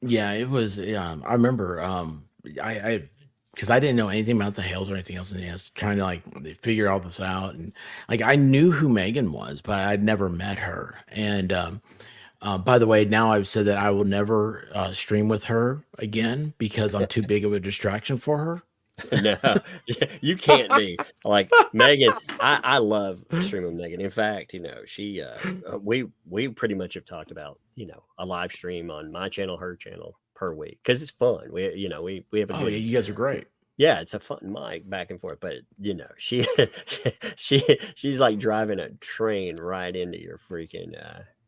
yeah. It was. I remember. I because I didn't know anything about the Hales or anything else, and I was trying to like figure all this out, and like I knew who Megan was, but I'd never met her. And by the way, now I've said that I will never stream with her again because I'm too big of a distraction for her. No, you can't be like Megan. I love streaming Megan. In fact, she we pretty much have talked about a live stream on my channel, her channel per week because it's fun. We have a Oh yeah, good. you guys are great. Yeah, it's a fun mic back and forth, but she she's like driving a train right into your freaking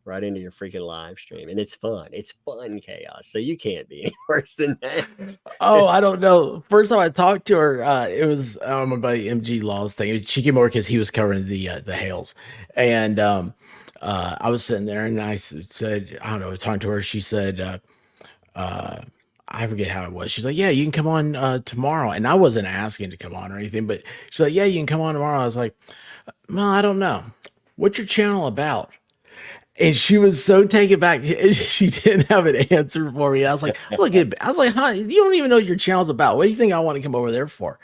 live stream, and it's fun. It's fun chaos. So you can't be any worse than that. Oh, I don't know. First time I talked to her, it was my buddy MG Law's thing. She came over because he was covering the Hales, and I was sitting there and said, I don't know, talking to her. She said, I forget how it was. She's like, "Yeah, you can come on tomorrow," and I wasn't asking to come on or anything, but she's like, "Yeah, you can come on tomorrow." I was like, "Well, I don't know. What's your channel about?" And she was so taken back. She didn't have an answer for me. I was like, look at, I was like, huh, you don't even know what your channel's about. What do you think I want to come over there for?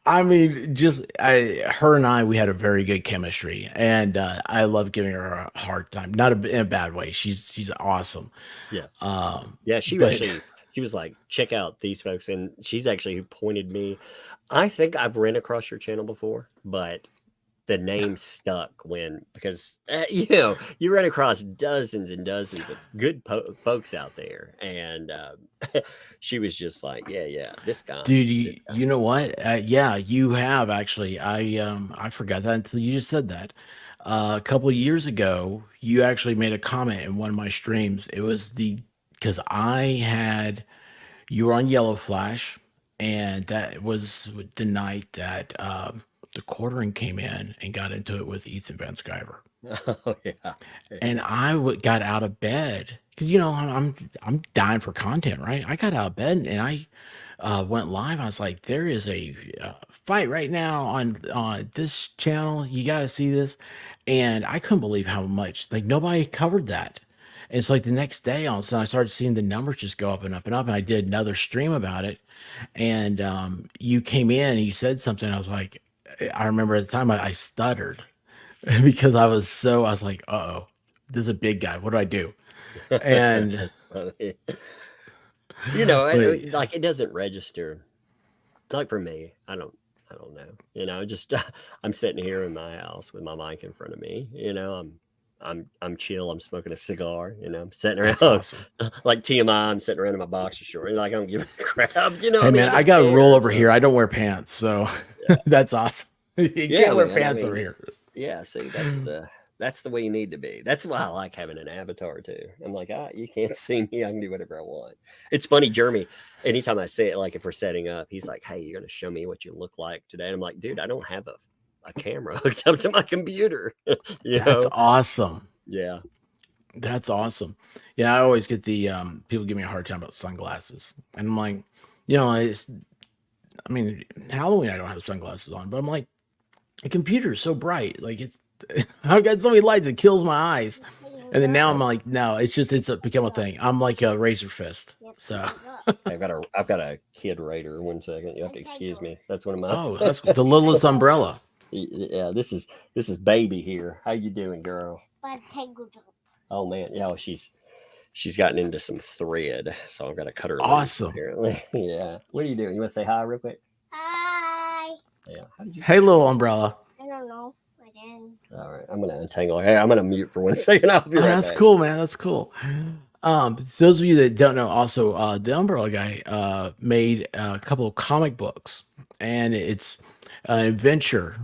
I mean, her and I, we had a very good chemistry, and I love giving her a hard time, not in a bad way. She's awesome. Yeah. Um, Yeah, she but actually She was like, check out these folks. And she's actually who pointed me. I think I've ran across your channel before, but the name stuck because you run across dozens and dozens of good folks out there, and she was just like, yeah, this guy. Dude, you know what? Yeah, you have actually. I forgot that until you just said that. A couple of years ago, you actually made a comment in one of my streams. It was because you were on Yellow Flash, and that was the night that the quartering came in and got into it with Ethan Van Sciver. Oh yeah. And got out of bed because I'm dying for content, right? I got out of bed and I went live. I was like, there is a fight right now on this channel. You got to see this, and I couldn't believe how much like nobody covered that. And it's like the next day, all of a sudden, I started seeing the numbers just go up and up and up. And I did another stream about it, and you came in and you said something. I was like, I remember at the time I stuttered because I was like, oh, this is a big guy. What do I do? And but like it doesn't register. Like for me, I don't know. Just I'm sitting here in my house with my mic in front of me. I'm chill. I'm smoking a cigar. I'm sitting around. that's awesome. Like TMI. I'm sitting around in my boxer short. Like I don't give a crap. Hey man, I got a rule over here. I don't wear pants, so Yeah. that's awesome. You can't wear man, pants over here. Yeah, see, that's the way you need to be. That's why I like having an avatar too. I'm like, you can't see me. I can do whatever I want. It's funny, Jeremy. Anytime I say it, like if we're setting up, he's like, "Hey, you're gonna show me what you look like today." And I'm like, "Dude, I don't have a camera hooked up to my computer." That's awesome. Yeah. That's awesome. Yeah, I always get the people give me a hard time about sunglasses, and I'm like, I mean, Halloween I don't have sunglasses on, but I'm like, the computer is so bright, like I've got so many lights it kills my eyes. And then now I'm like, no, it's become a thing. I'm like a razor fist. So I've got a kid raider. 1 second, you have to excuse me. That's one of my. that's the littlest umbrella. Yeah, this is baby here. How you doing, girl? Oh man, yeah, she's gotten into some thread, so I've got to cut her loose, Awesome. apparently. Yeah. What are you doing? You want to say hi real quick? Hi. Yeah. How did you? Hey, little umbrella. I don't know. I didn't. All right, I'm gonna untangle her. Hey, I'm gonna mute for 1 second. I'll be right That's back. cool, man. That's cool. Those of you that don't know, also, the Umbrella guy made a couple of comic books, and it's an adventure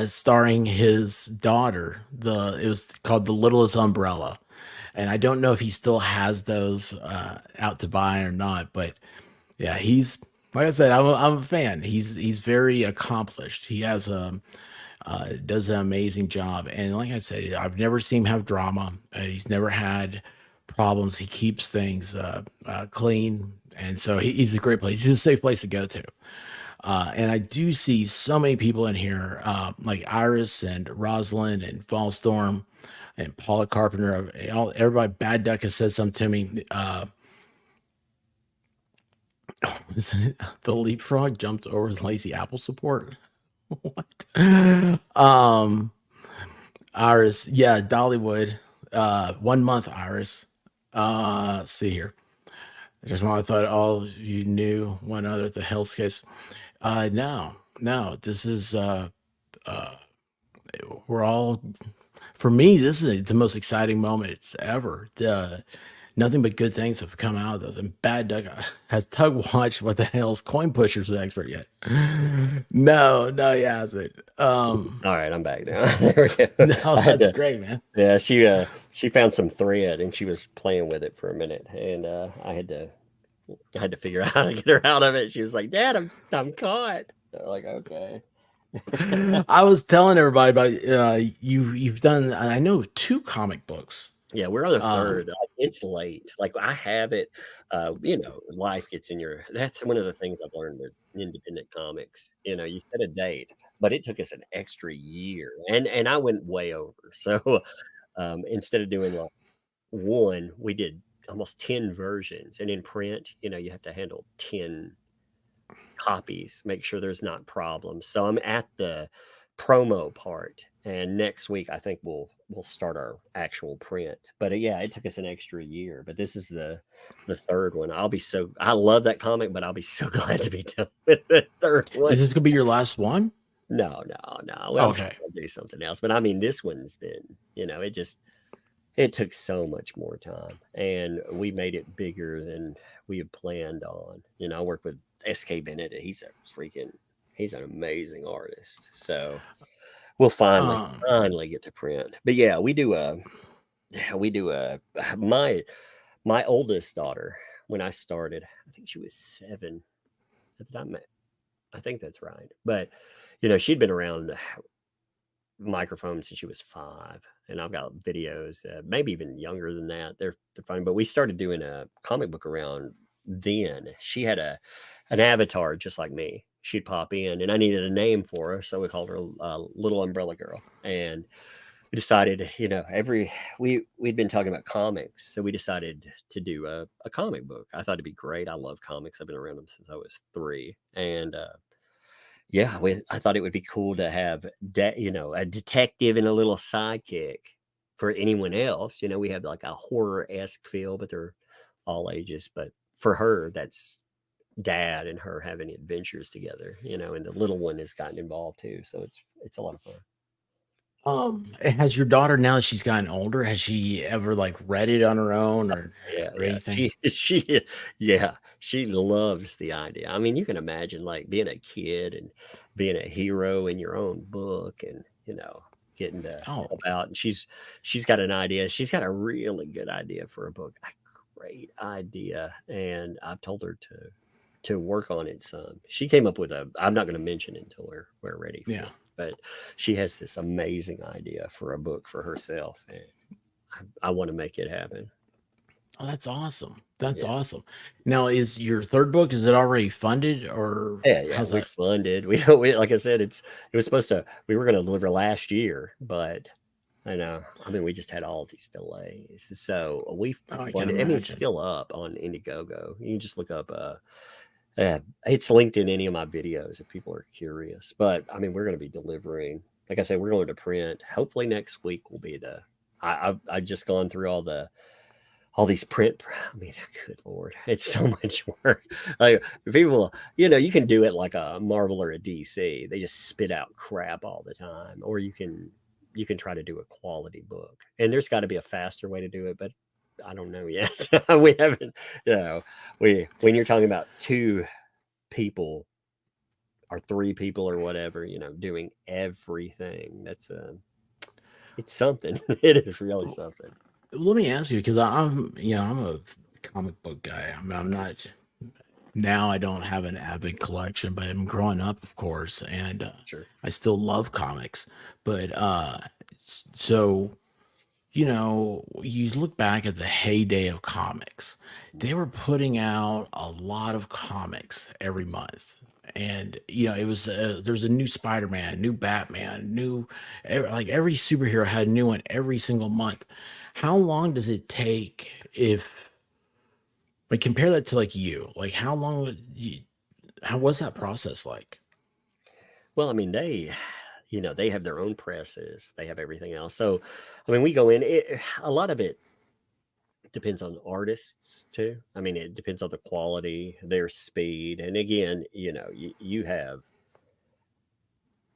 starring his daughter. It was called The Littlest Umbrella, and I don't know if he still has those out to buy or not. But yeah, he's like I said, I'm a fan. He's very accomplished. He has does an amazing job, and like I said, I've never seen him have drama. He's never had problems. He keeps things clean, and so he's a great place. He's a safe place to go to. And I do see so many people in here, like Iris and Rosalind and Fallstorm and Paula Carpenter. Everybody, Bad Duck has said something to me. Isn't it the leapfrog jumped over the lazy apple support? What? Iris, yeah, Dollywood. 1 month, Iris. Let's see here. Just when I thought all of you knew one other the Hales case. No, this is we're all, for me, this is the most exciting moment ever. Nothing but good things have come out of those. And Bad Duck has Tug watched what the hell's Coin Pusher's the expert yet? No, he hasn't. All right, I'm back now. There we go. No, that's great, man. Yeah, she found some thread and she was playing with it for a minute, and I had to figure out how to get her out of it. She was like, "Dad, I'm caught." I'm like, okay. I was telling everybody about you've done, I know, 2 comic books. Yeah, we're on the third. It's late. Like I have it. Life gets in your. That's one of the things I've learned with independent comics. You set a date, but it took us an extra year, and I went way over. So instead of doing like one, we did almost 10 versions, and in print, you have to handle 10 copies, make sure there's not problems. So I'm at the promo part. And next week, I think we'll start our actual print. But yeah, it took us an extra year. But this is the third one. I love that comic, but I'll be so glad to be done with the third one. Is this gonna be your last one? No, no, no. Well, I'm sure Okay. I'll do something else. But I mean, this one's been, it took so much more time, and we made it bigger than we had planned on. I worked with SK Bennett. He's an amazing artist. So we'll Um, finally get to print. But yeah, we do a my oldest daughter, when I started, I think she was 7 at the time. I think that's right. But she'd been around the microphone since she was 5, and I've got videos, maybe even younger than that. They're funny. But we started doing a comic book around then. She had an avatar just like me. She'd pop in, and I needed a name for her, so we called her Little Umbrella Girl. And we decided, we'd been talking about comics, so we decided to do a comic book. I thought it'd be great. I love comics. I've been around them since I was 3, and yeah, I thought it would be cool to have a detective and a little sidekick for anyone else. We have like a horror-esque feel, but they're all ages. But for her, that's dad and her having adventures together. And the little one has gotten involved too, so it's a lot of fun. has your daughter, now that she's gotten older, has she ever like read it on her own or Yeah, anything? she loves the idea. I mean, you can imagine like being a kid and being a hero in your own book, and getting to Oh, help out. And she's got an idea. She's got a really good idea for a book. A great idea, and I've told her to work on it some. She came up with I'm not going to mention it until we're ready for yeah. it, but she has this amazing idea for a book for herself, and I want to make it happen. Oh, that's awesome. That's Yeah. awesome. Now, is your third book, is it already funded or Yeah, how's we that? funded. We like I said, it was supposed to. We were going to deliver last year, but I know. I mean, we just had all these delays, so we Oh, I can funded. I mean, it's imagine. still up on Indiegogo. You can just look up. It's linked in any of my videos if people are curious. But I mean, we're going to be delivering. Like I said, we're going to print. Hopefully next week will be the. I've just gone through all these print. I mean, good Lord, it's so much work. Like people, you can do it like a Marvel or a DC. They just spit out crap all the time. Or you can try to do a quality book. And there's got to be a faster way to do it, but I don't know yet. We haven't, when you're talking about 2 people or 3 people or whatever, doing everything, it's something. It is really something. Let me ask you, because I'm a comic book guy. I'm not now. I don't have an avid collection, but I'm growing up, of course, and Sure. I still love comics. But so you look back at the heyday of comics, they were putting out a lot of comics every month. And it was there's a new Spider-Man, new Batman, like every superhero had a new one every single month. How long does it take, if like compare that to like like how long would you, how was that process like? Well, I mean, they have their own presses. They have everything else. So, I mean, we go in. A lot of it depends on artists too. I mean, it depends on the quality, their speed, and again, you have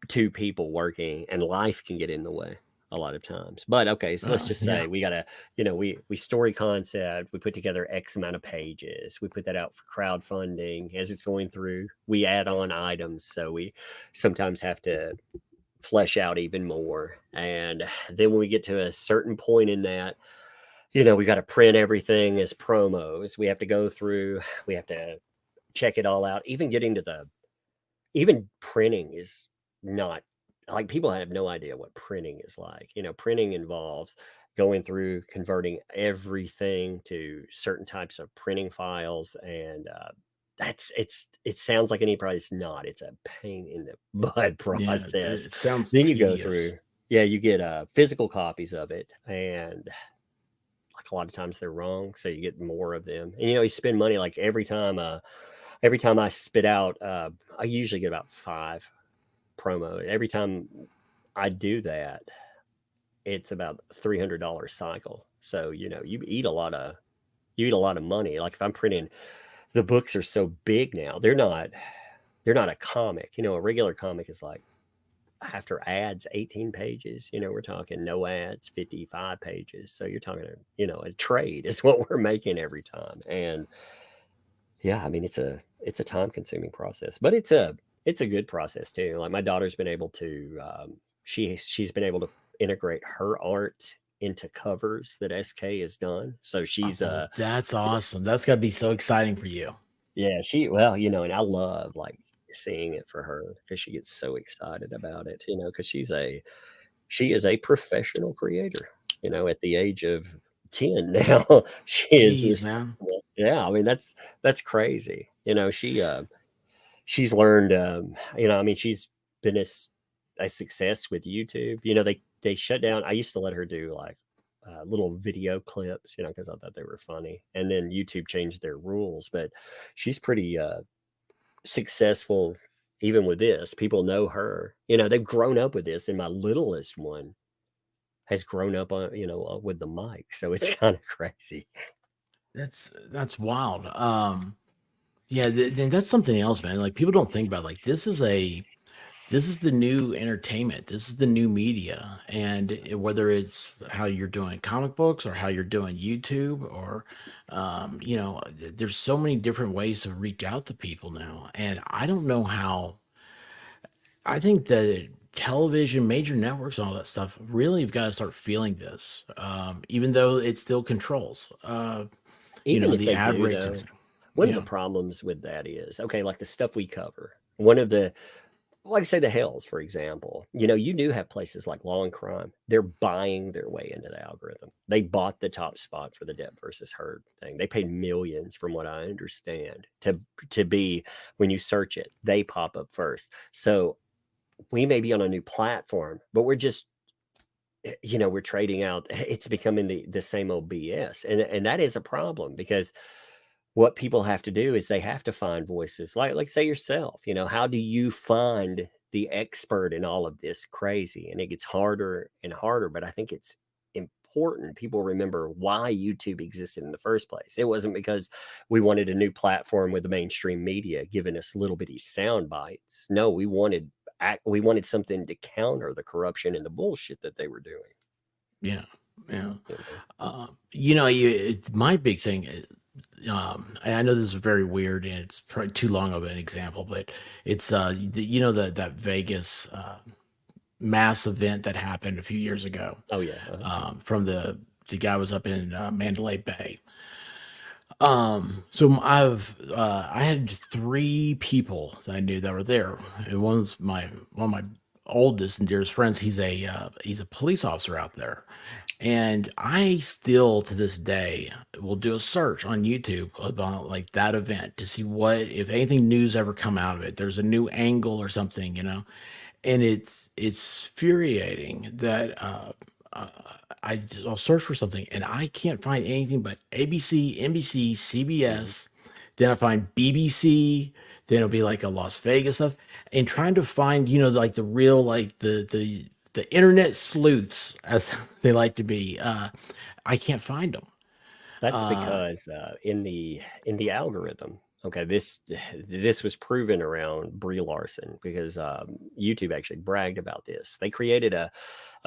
2 people working, and life can get in the way a lot of times. But okay, so let's just Yeah. say we gotta, we story concept, we put together X amount of pages, we put that out for crowdfunding. As it's going through, we add on items, so we sometimes have to flesh out even more. And then when we get to a certain point in that, we got to print everything as promos. We have to go through, we have to check it all out. Even printing is not, like, people have no idea what printing is like. Printing involves going through, converting everything to certain types of printing files, and it sounds like any price. Not. It's a pain in the butt Yeah, process. it sounds Then you go tedious. through, yeah, you get physical copies of it, and like a lot of times they're wrong, so you get more of them. And you spend money like every time I spit out, I usually get about 5 promo. Every time I do that, it's about $300 cycle. So, you eat a lot of money. Like if I'm printing, the books are so big now. They're not a comic. A regular comic is like, after ads, 18 pages. We're talking no ads, 55 pages. So you're talking, a trade is what we're making every time. And yeah, I mean, it's a time consuming process, but it's a good process too. Like my daughter's been able to, she's been able to integrate her art into covers that SK has done. So she's, Oh, that's awesome. That's got to be so exciting for you. yeah, and I love like seeing it for her because she gets so excited about it, because she is a professional creator, at the age of 10 now. She is Jeez, man. responsible. Yeah, I mean that's crazy. She's learned, I mean, she's been a success with YouTube. They shut down. I used to let her do like little video clips, because I thought they were funny. And then YouTube changed their rules, but she's pretty successful even with this. People know her. They've grown up with this, and my littlest one has grown up on, with the mic. So it's kind of crazy. That's wild. Yeah, then that's something else, man. Like people don't think about like this is the new entertainment. This is the new media, and whether it's how you're doing comic books or how you're doing YouTube or there's so many different ways to reach out to people now. And I don't know how I think that television, major networks, and all that stuff really have got to start feeling this, even though it still controls, Even if the they ad do, rates. And though, everything. one of the Yeah, problems with that is, okay, like the stuff we cover. One of the Like say the Hales, for example, you do have places like Law and Crime. They're buying their way into the algorithm. They bought the top spot for the Depp versus Heard thing. They paid millions, from what I understand, to be, when you search it, they pop up first. So we may be on a new platform, but we're just, we're trading out. It's becoming the same old BS, and that is a problem because what people have to do is they have to find voices like say yourself. How do you find the expert in all of this crazy? And it gets harder and harder, but I think it's important people remember why YouTube existed in the first place. It wasn't because we wanted a new platform with the mainstream media giving us little bitty sound bites. No, we wanted something to counter the corruption and the bullshit that they were doing. yeah, yeah. you know My big thing is, and I know this is very weird and it's probably too long of an example, but it's that Vegas mass event that happened a few years ago. oh yeah, From the guy was up in Mandalay Bay. So I had three people that I knew that were there, and one of my oldest and dearest friends. He's a police officer out there, and I still to this day will do a search on YouTube about like that event to see what if anything news ever come out of it. There's a new angle or something, and it's infuriating that uh, I'll search for something and I can't find anything but ABC, NBC, mhm. CBS. Then I find BBC. Then it'll be like a Las Vegas stuff, and trying to find like the real like the internet sleuths as they like to be. I can't find them. That's Uh, because in the algorithm. Okay, this was proven around Brie Larson because YouTube actually bragged about this. They created a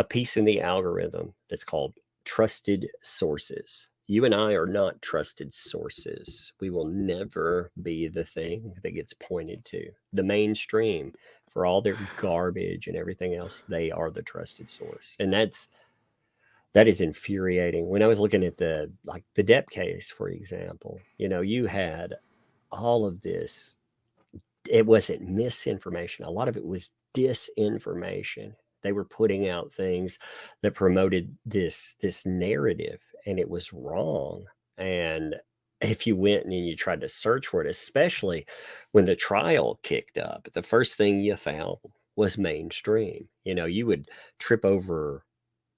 piece in the algorithm that's called trusted sources. You and I are not trusted sources. We will never be the thing that gets pointed to. The mainstream, for all their garbage and everything else, they are the trusted source, and that is infuriating. When I was looking at the Depp case, for example, you had all of this. It wasn't misinformation. A lot of it was disinformation. They were putting out things that promoted this narrative, and it was wrong. And if you went and you tried to search for it, especially when the trial kicked up, the first thing you found was mainstream. You would trip over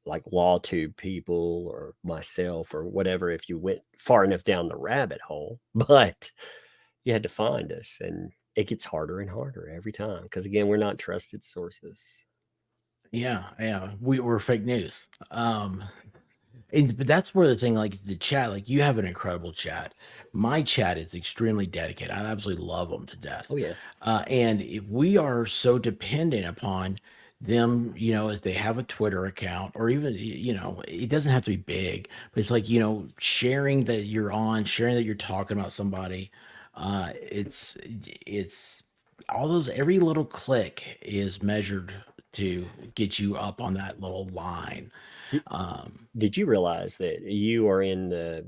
like law tube people or myself or whatever if you went far enough down the rabbit hole, but you had to find us. And it gets harder and harder every time because again, we're not trusted sources. Yeah, we're fake news. But that's where the thing, like the chat, like you have an incredible chat. My chat is extremely dedicated. I absolutely love them to Oh death. yeah. And if we are so dependent upon them, as they have a Twitter account, or even, it doesn't have to be big, but it's like, sharing that you're on, sharing that you're talking about somebody. It's all those, every little click is measured to get you up on that little line. Did, Um, did you realize that you are in the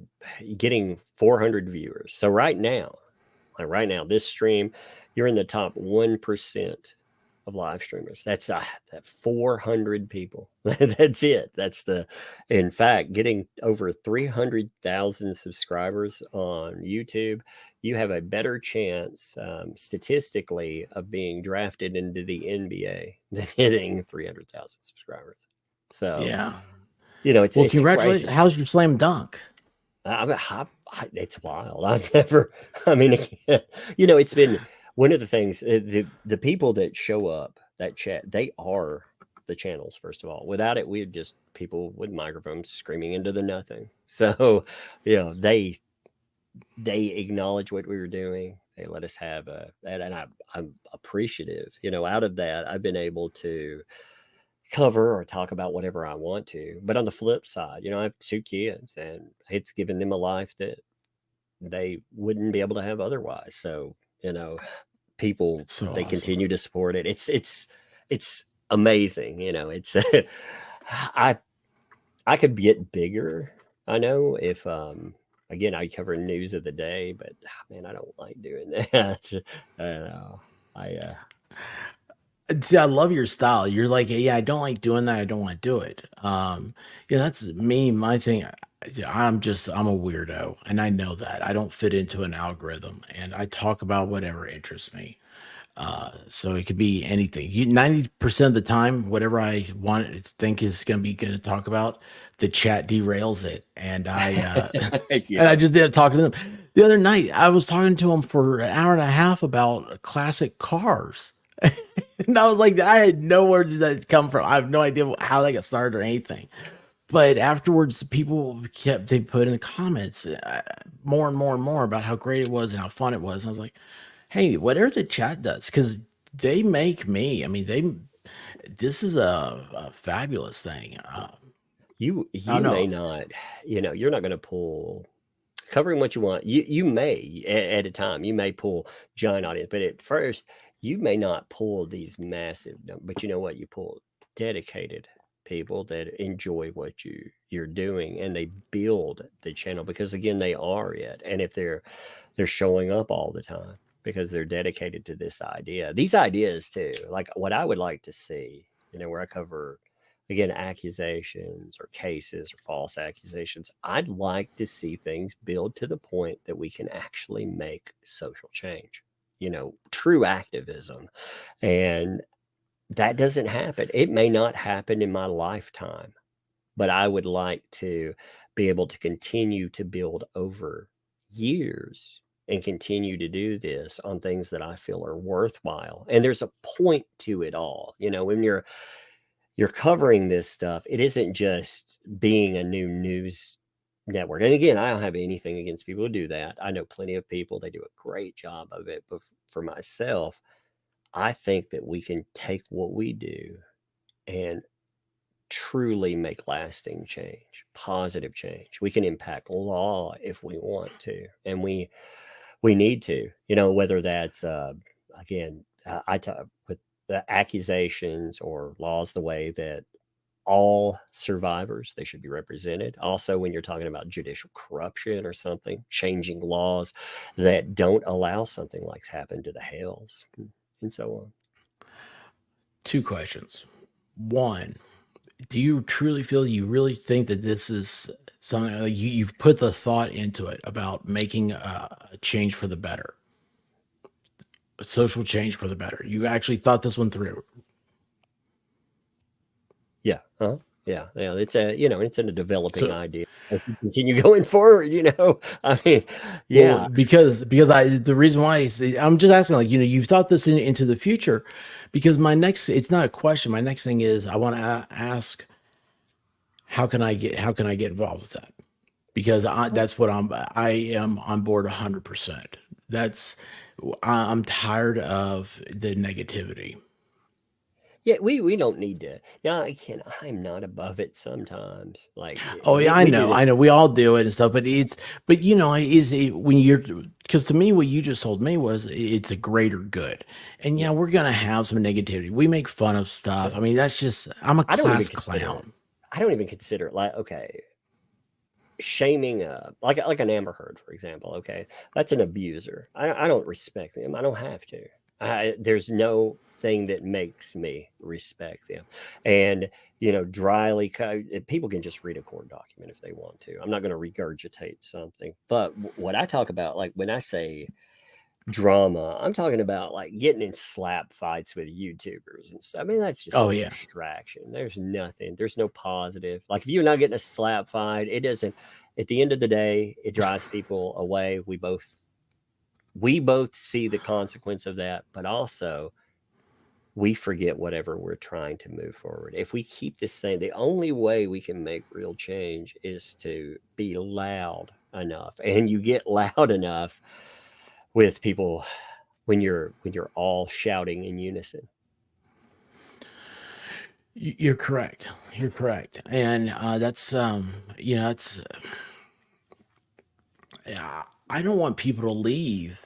getting 400 viewers? So right now, this stream, you're in the top 1% of live streamers. That's that 400 people. That's it. In fact, getting over 300,000 subscribers on YouTube, you have a better chance statistically of being drafted into the NBA than hitting 300,000 subscribers. So, yeah. Well, it's congratulations. crazy. How's your slam dunk? It's wild. I've never, I mean, it's been one of the things, the people that show up, that chat, they are the channels, first of all. Without it, we're just people with microphones screaming into the nothing. So, they acknowledge what we were doing. They let us have that. And I'm appreciative, out of that, I've been able to cover or talk about whatever I want to. But on the flip side, I have 2 kids and it's given them a life that they wouldn't be able to have otherwise. So, people, It's so they awesome. continue to support it. It's amazing. It's I I could get bigger. I know if again I cover news of the day, but man, I don't like doing that. I don't know. I See, I love your style. You're like, yeah, I don't like doing that. I don't want to do it. That's me. My thing. I'm a weirdo, and I know that. I don't fit into an algorithm, and I talk about whatever interests me. So it could be anything. 90% of the time, whatever I want think is going to be good to talk about, the chat derails it, and I and I yeah. just ended up talking to them. The other night, I was talking to them for an hour and a half about classic cars, and I was like, I had nowhere did that come from. I have no idea how they got started or anything. But afterwards, people they put in the comments more and more and more about how great it was and how fun it was. And I was like, hey, whatever the chat does, because they make me. I mean, this is a fabulous thing. You I don't you may know. not, you're not going to pull covering what you want. You may at a time you may pull giant audience, but at first you may not pull these massive. But you know what? You pull dedicated people that enjoy what you're doing, and they build the channel because again they are it. And if they're showing up all the time because they're dedicated to this idea, these ideas too. Like what I would like to see, where I cover again accusations or cases or false accusations. I'd like to see things build to the point that we can actually make social change, true activism. And that doesn't happen. It may not happen in my lifetime, but I would like to be able to continue to build over years and continue to do this on things that I feel are worthwhile. And there's a point to it all. When you're covering this stuff, it isn't just being a new news network. And again, I don't have anything against people who do that. I know plenty of people, they do a great job of it. But for myself, I think that we can take what we do and truly make lasting change, positive change. We can impact law if we want to, and we need to. Whether that's again, I talk with the accusations or laws the way that all survivors they should be represented. Also, when you're talking about judicial corruption or something, changing laws that don't allow something like's happened to the Hales and so on. Two questions. One, do you truly feel you really think that this is something like you've put the thought into it about making a change for the better, a social change for the better? You actually thought this one through. Yeah. Huh? Yeah, yeah, it's a it's a developing So, idea as we continue going forward. I mean, well, yeah, because I the reason why is I'm just asking, like, you've thought this into the future, because my next, it's not a question. My next thing is I want to ask, how can I get involved with that? Because that's what I am on board 100%. That's I'm tired of the negativity. yeah, we don't need to. Now, I'm not above it sometimes. Like Oh yeah, we do this. I know, we all do it and stuff, but is it when you're, because to me what you just told me was it's a greater good, and yeah, Yeah, we're gonna have some negativity. We make fun of stuff. yeah. I mean, that's just, I'm a I don't even class consider it. clown. I don't even consider it like okay, shaming like an Amber Heard, for example. Okay, that's an abuser. I don't respect them. I don't have to. There's no thing that makes me respect them. And dryly, people can just read a court document if they want to. I'm not going to regurgitate something. But what I talk about, like when I say drama, I'm talking about like getting in slap fights with YouTubers and stuff. I mean, that's just a Oh yeah. distraction. There's nothing, there's no positive. Like if you're not getting a slap fight, it doesn't, at the end of the day, it drives people away. We both see the consequence of that, but also we forget whatever we're trying to move forward. If we keep this thing, the only way we can make real change is to be loud enough. And you get loud enough with people when you're all shouting in unison. You're correct. You're correct, and that's that's, yeah, I don't want people to leave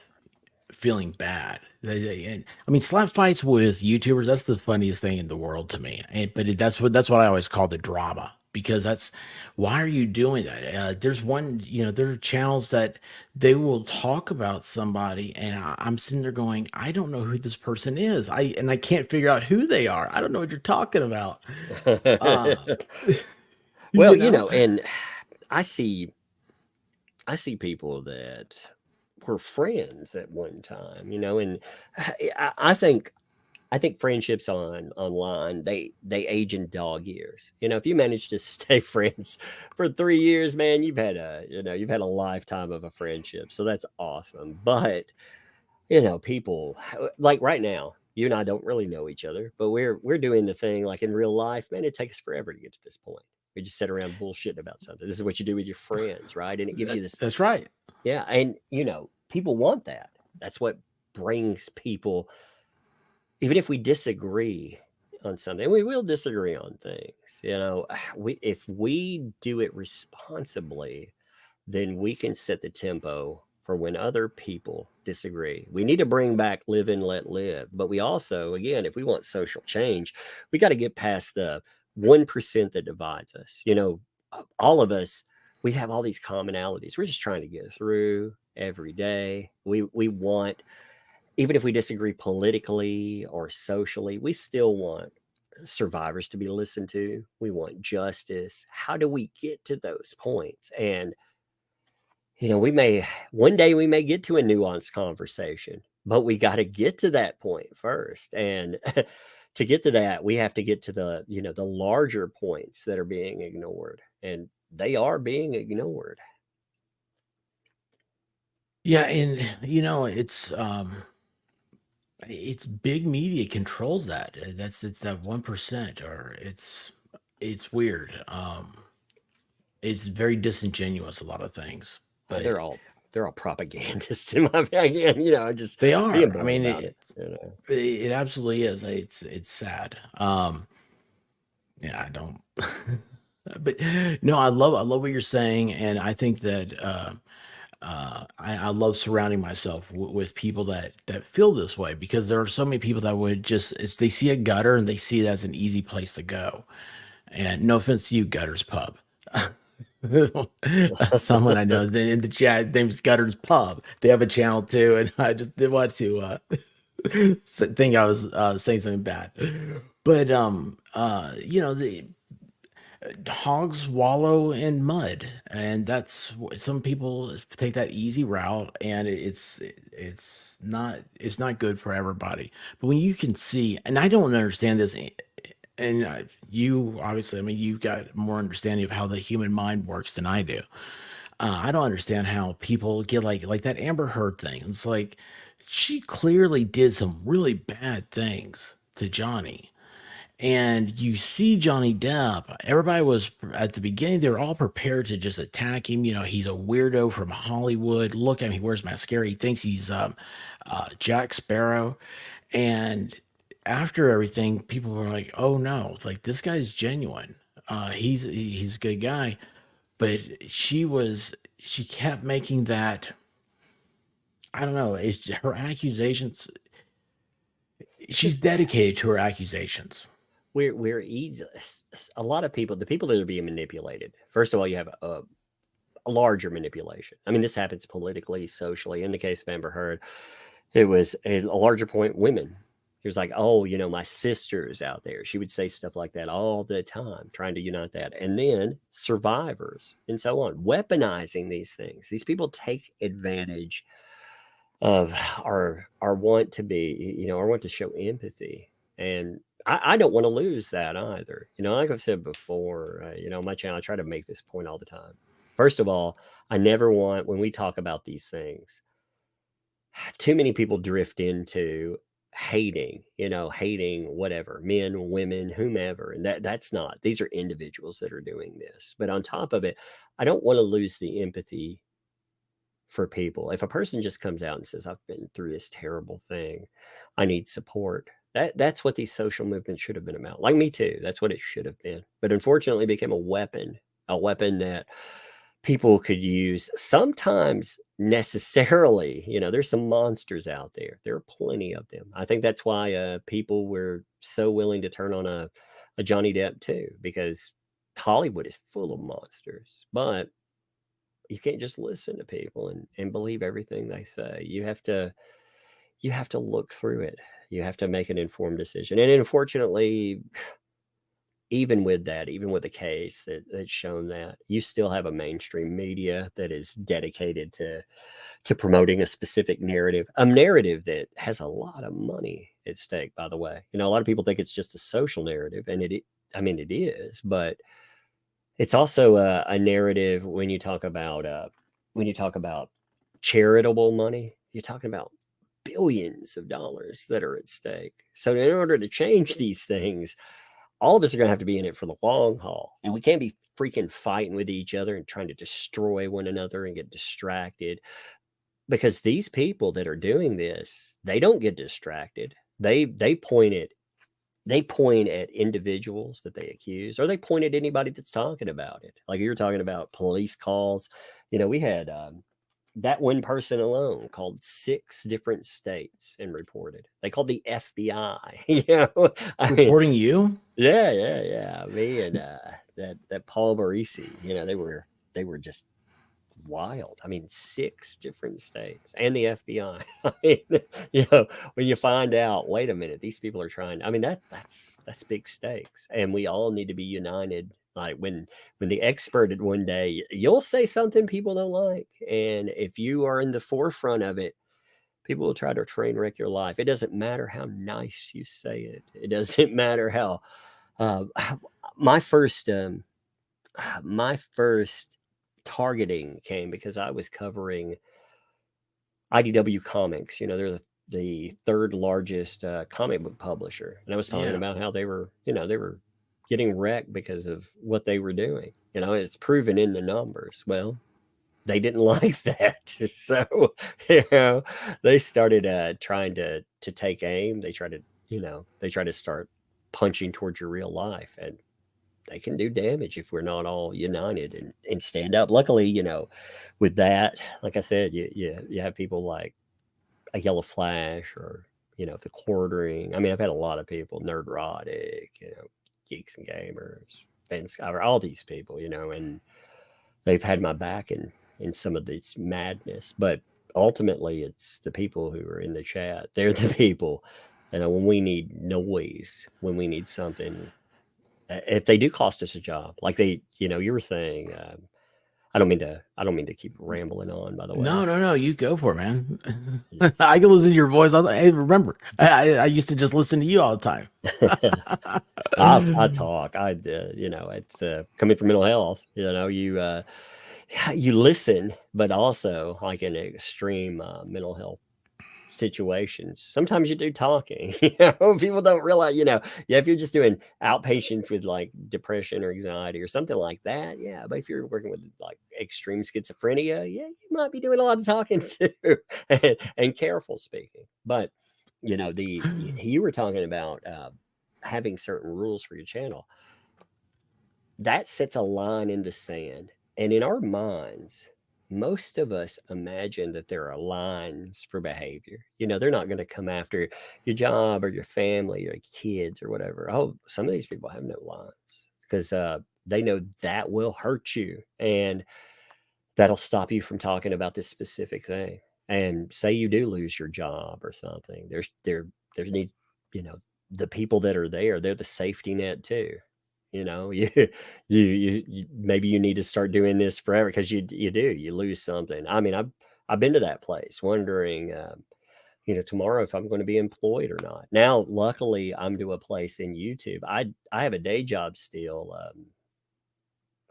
feeling bad. And I mean, slap fights with YouTubers, that's the funniest thing in the world to me. That's what I always call the drama, because that's, why are you doing that? There's one, there are channels that they will talk about somebody, and I'm sitting there going, I don't know who this person is. I can't figure out who they are. I don't know what you're talking about. Uh, Well, you know? and I see I see people that were friends at one time, and I think friendships online they age in dog years. If you manage to stay friends for 3 years, man, you've had a lifetime of a friendship. So that's awesome. But people like right now, you and I don't really know each other, but we're doing the thing like in real life, man. It takes forever to get to this point. We just sit around bullshitting about something. This is what you do with your friends, right? And it gives you this, That's right. yeah. And people want that. That's what brings people, even if we disagree on something, we will disagree on things. If we do it responsibly, then we can set the tempo for when other people disagree. We need to bring back live and let live, but we also, again, if we want social change, we got to get past the 1% that divides us. All of us, we have all these commonalities. We're just trying to get through every day. We want, even if we disagree politically or socially, we still want survivors to be listened to. We want justice. How do we get to those points? And we may, one day we may get to a nuanced conversation, but we got to get to that point first. And to get to that, we have to get to the larger points that are being ignored, and they are being ignored. Yeah, and it's big media controls that. It's that 1%, or it's weird. It's very disingenuous, a lot of things, Uh, but they're all they're all propagandists in my opinion. Just they being are. I blunt mean, about it. it absolutely is. It's sad. Yeah, I don't. But no, I love what you're saying, and I think that I love surrounding myself with people that feel this way, because there are so many people that would just, they see a gutter and they see it as an easy place to go. And no offense to you, Gutters Pub. Someone I know in the chat name's Gutters Pub. They have a channel too, and I just did want to think I was saying something bad. But the hogs wallow in mud, and some people take that easy route, and it's not good for everybody. But when you can see, and I don't understand this, and you obviously, I mean, you've got more understanding of how the human mind works than I do. I don't understand how people get like that Amber Heard thing. It's like she clearly did some really bad things to Johnny. And you see Johnny Depp, everybody was at the beginning, they were all prepared to just attack him. You know, he's a weirdo from Hollywood. Look at him, he wears mascara. He thinks he's Jack Sparrow. And after everything, people were like, "Oh no, like this guy's genuine. He's a good guy." But she kept making that. I don't know. It's her accusations. She's Because dedicated to her accusations. we're easy. A lot of people, the people that are being manipulated. First of all, you have a larger manipulation. I mean, this happens politically, socially. In the case of Amber Heard, it was a larger point. Women. He was like, "Oh, my sister's out there." She would say stuff like that all the time, trying to unite that. And then survivors and so on, weaponizing these things. These people take advantage of our want to be, our want to show empathy. And I don't want to lose that either. Like I've said before, on my channel, I try to make this point all the time. First of all, I never want, when we talk about these things, too many people drift into hating whatever, men, women, whomever. And that's not, these are individuals that are doing this. But on top of it, I don't want to lose the empathy for people. If a person just comes out and says, "I've been through this terrible thing, I need support," that's what these social movements should have been about. Like Me Too, that's what it should have been. But unfortunately, it became a weapon that people could use sometimes necessarily. There's some monsters out there. There are plenty of them. I think that's why people were so willing to turn on a Johnny Depp too, because Hollywood is full of monsters. But you can't just listen to people and believe everything they say. You have to look through it. You have to make an informed decision. And unfortunately, even with that, even with the case that's shown that, you still have a mainstream media that is dedicated to promoting a specific narrative, a narrative that has a lot of money at stake, by the way. A lot of people think it's just a social narrative, and I mean, it is, but it's also a narrative when you talk about charitable money. You're talking about billions of dollars that are at stake. So in order to change these things, all of us are going to have to be in it for the long haul, and we can't be freaking fighting with each other and trying to destroy one another and get distracted, because these people that are doing this, they don't get distracted. They point at individuals that they accuse, or they point at anybody that's talking about it. Like you were talking about police calls. We had that one person alone called 6 different states and reported. They called the FBI. I mean, Reporting you? yeah. Me and that Paul Barisi. They were just wild. I mean, 6 different states and the FBI. I mean, when you find out, wait a minute, these people are trying. I mean, that's big stakes, and we all need to be united. Like when the expert at one day, you'll say something people don't like, and if you are in the forefront of it, people will try to train wreck your life. It doesn't matter how nice you say it. It doesn't matter how. Uh, my first my first targeting came because I was covering IDW Comics. They're the third largest comic book publisher, and I was talking Yeah. about how they were getting wrecked because of what they were doing. It's proven in the numbers. Well, they didn't like that, so they started trying to take aim. They try to start punching towards your real life, and they can do damage if we're not all united and stand up. Luckily, with that, like I said, you have people like a Yellow Flash, or the Quartering. I mean, I've had a lot of people, Nerdrotic, Geeks and Gamers, Ben Skyver, all these people, and they've had my back in some of this madness. But ultimately, it's the people who are in the chat. They're the people, when we need noise, when we need something, if they do cost us a job, like you were saying, I don't mean to keep rambling on, by the No, way. no, no. You go for it, man. I can listen to your voice. Hey, remember, I used to just listen to you all the time. I talk. It's coming from mental health. You listen, but also like in extreme mental health situations. Sometimes you do talking. People don't realize. Yeah, if you're just doing outpatients with like depression or anxiety or something like that, yeah. But if you're working with like extreme schizophrenia, yeah, you might be doing a lot of talking too, and careful speaking. But you were talking about having certain rules for your channel. That sets a line in the sand. And in our minds, most of us imagine that there are lines for behavior. They're not going to come after your job or your family or kids or whatever. Oh, some of these people have no lines because they know that will hurt you and that'll stop you from talking about this specific thing. And say you do lose your job or something, there needs, you know, the people that are there, they're the safety net too. You maybe you need to start doing this forever because you lose something. I mean, I've been to that place wondering, tomorrow if I'm going to be employed or not. Now, luckily, I'm to a place in YouTube. I have a day job still.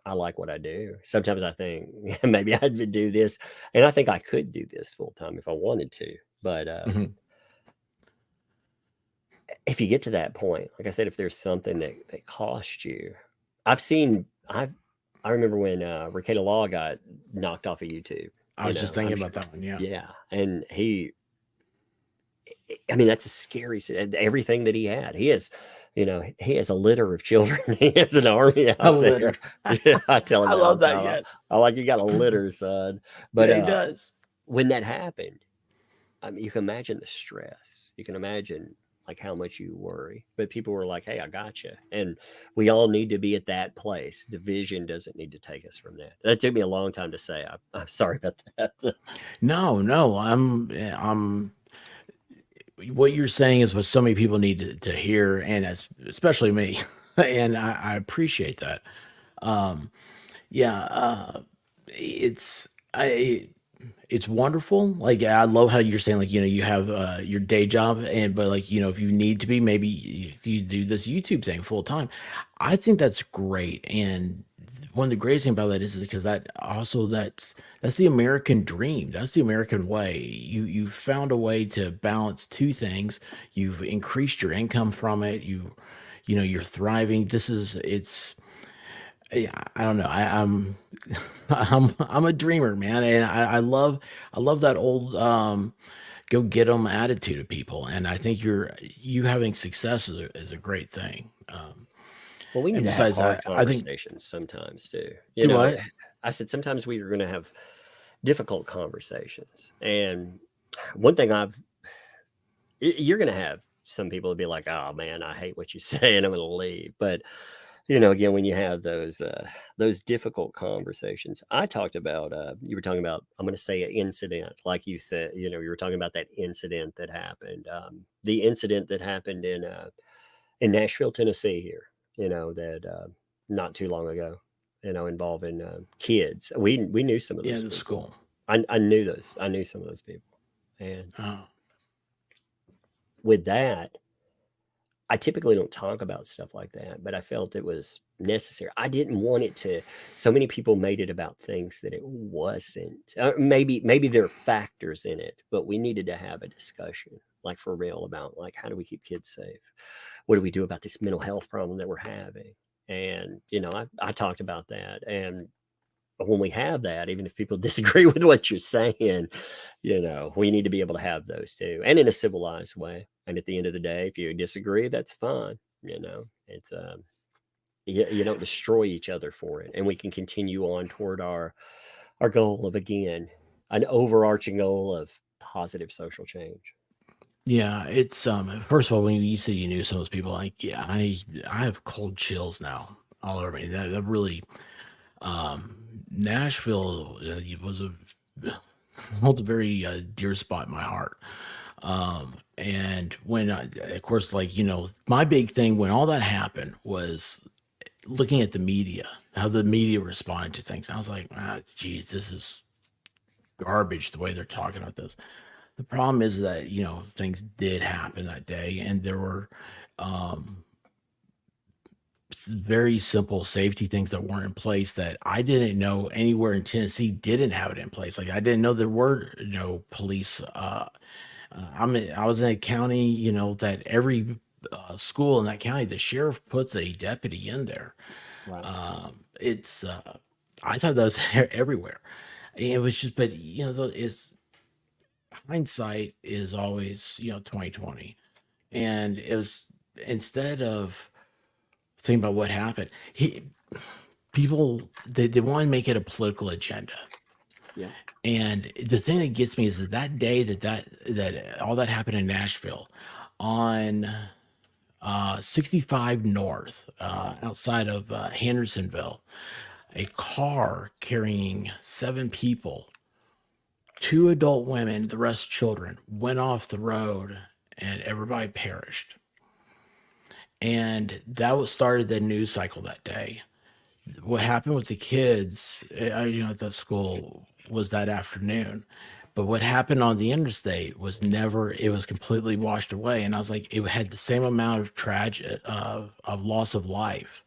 I like what I do. Sometimes I think maybe I'd do this, and I think I could do this full time if I wanted to. But Mhm. if you get to that point, like I said, if there's something that costs you, I've seen. I remember when Ricada Law got knocked off of YouTube. I was just thinking I'm about sure. that one. Yeah. Yeah, and I mean, that's a scary. Everything that he had, he has a litter of children. He has an army A out there. litter. Yeah, I tell him I that all love the that. time. Yes. I like you got a litter, son. But Yeah, he does. when that happened, I mean, you can imagine the stress. You can imagine like how much you worry. But people were like, "Hey, I got you," and we all need to be at that place. Division doesn't need to take us from that. That took me a long time to say. I'm sorry about that. No, no. I'm. What you're saying is what so many people need to hear, and especially me, and I appreciate that. Um, yeah. It's I. It's wonderful. Like I love how you're saying, like you have your day job, and but like if you need to be, maybe if you do this YouTube thing full time, I think that's great. And one of the greatest thing about that is because that also that's the American dream. That's the American way. You found a way to balance two things. You've increased your income from it. You're thriving. This is it's yeah, I don't know. I'm a dreamer, man, and I love that old go get 'em attitude of people, and I think you having success is a great thing. Well, we need And to have besides hard that, I think conversations sometimes too. do what? I said sometimes we are going to have difficult conversations. And one thing you're going to have some people be like, "Oh man, I hate what you say and I'm going to leave." But again, when you have those difficult conversations, I talked about you were talking about, I'm going to say an incident, like you said, you were talking about that incident that happened, the incident that happened in Nashville, Tennessee here, that not too long ago, involving kids. We knew some of Yeah, those the people. school. I knew those. I knew some of those people, and Oh, with that, I typically don't talk about stuff like that, but I felt it was necessary. I didn't want it to. So many people made it about things that it wasn't. Maybe there are factors in it, but we needed to have a discussion, like for real, about like how do we keep kids safe? What do we do about this mental health problem that we're having? And I talked about that, and when we have that, even if people disagree with what you're saying, we need to be able to have those too, and in a civilized way. And at the end of the day, if you disagree, that's fine. It's you don't destroy each other for it, and we can continue on toward our goal of, again, an overarching goal of positive social change. yeah. It's first of all, when you say you knew some of those people, like yeah, I have cold chills now all over me. That really Nashville was a holds a very dear spot in my heart. And when of course, like my big thing when all that happened was looking at the media, how the media responded to things. I was like, geez, this is garbage the way they're talking about this. The problem is that, things did happen that day, and there were very simple safety things that weren't in place that I didn't know anywhere in Tennessee didn't have it in place. Like I didn't know there were no police. I was in a county, that every school in that county, the sheriff puts a deputy in there. Right. It's I thought that was everywhere. It was just, but it's hindsight is always 2020, and it was instead of thinking about what happened, people they want to make it a political agenda. Yeah. And the thing that gets me is that day that all that happened in Nashville on 65 North, outside of Hendersonville, a car carrying 7 people, 2 adult women, the rest children, went off the road and everybody perished. And that was started the news cycle that day. What happened with the kids, at that school was that afternoon. But what happened on the interstate was never, it was completely washed away. And I was like, it had the same amount of tragic, of loss of life.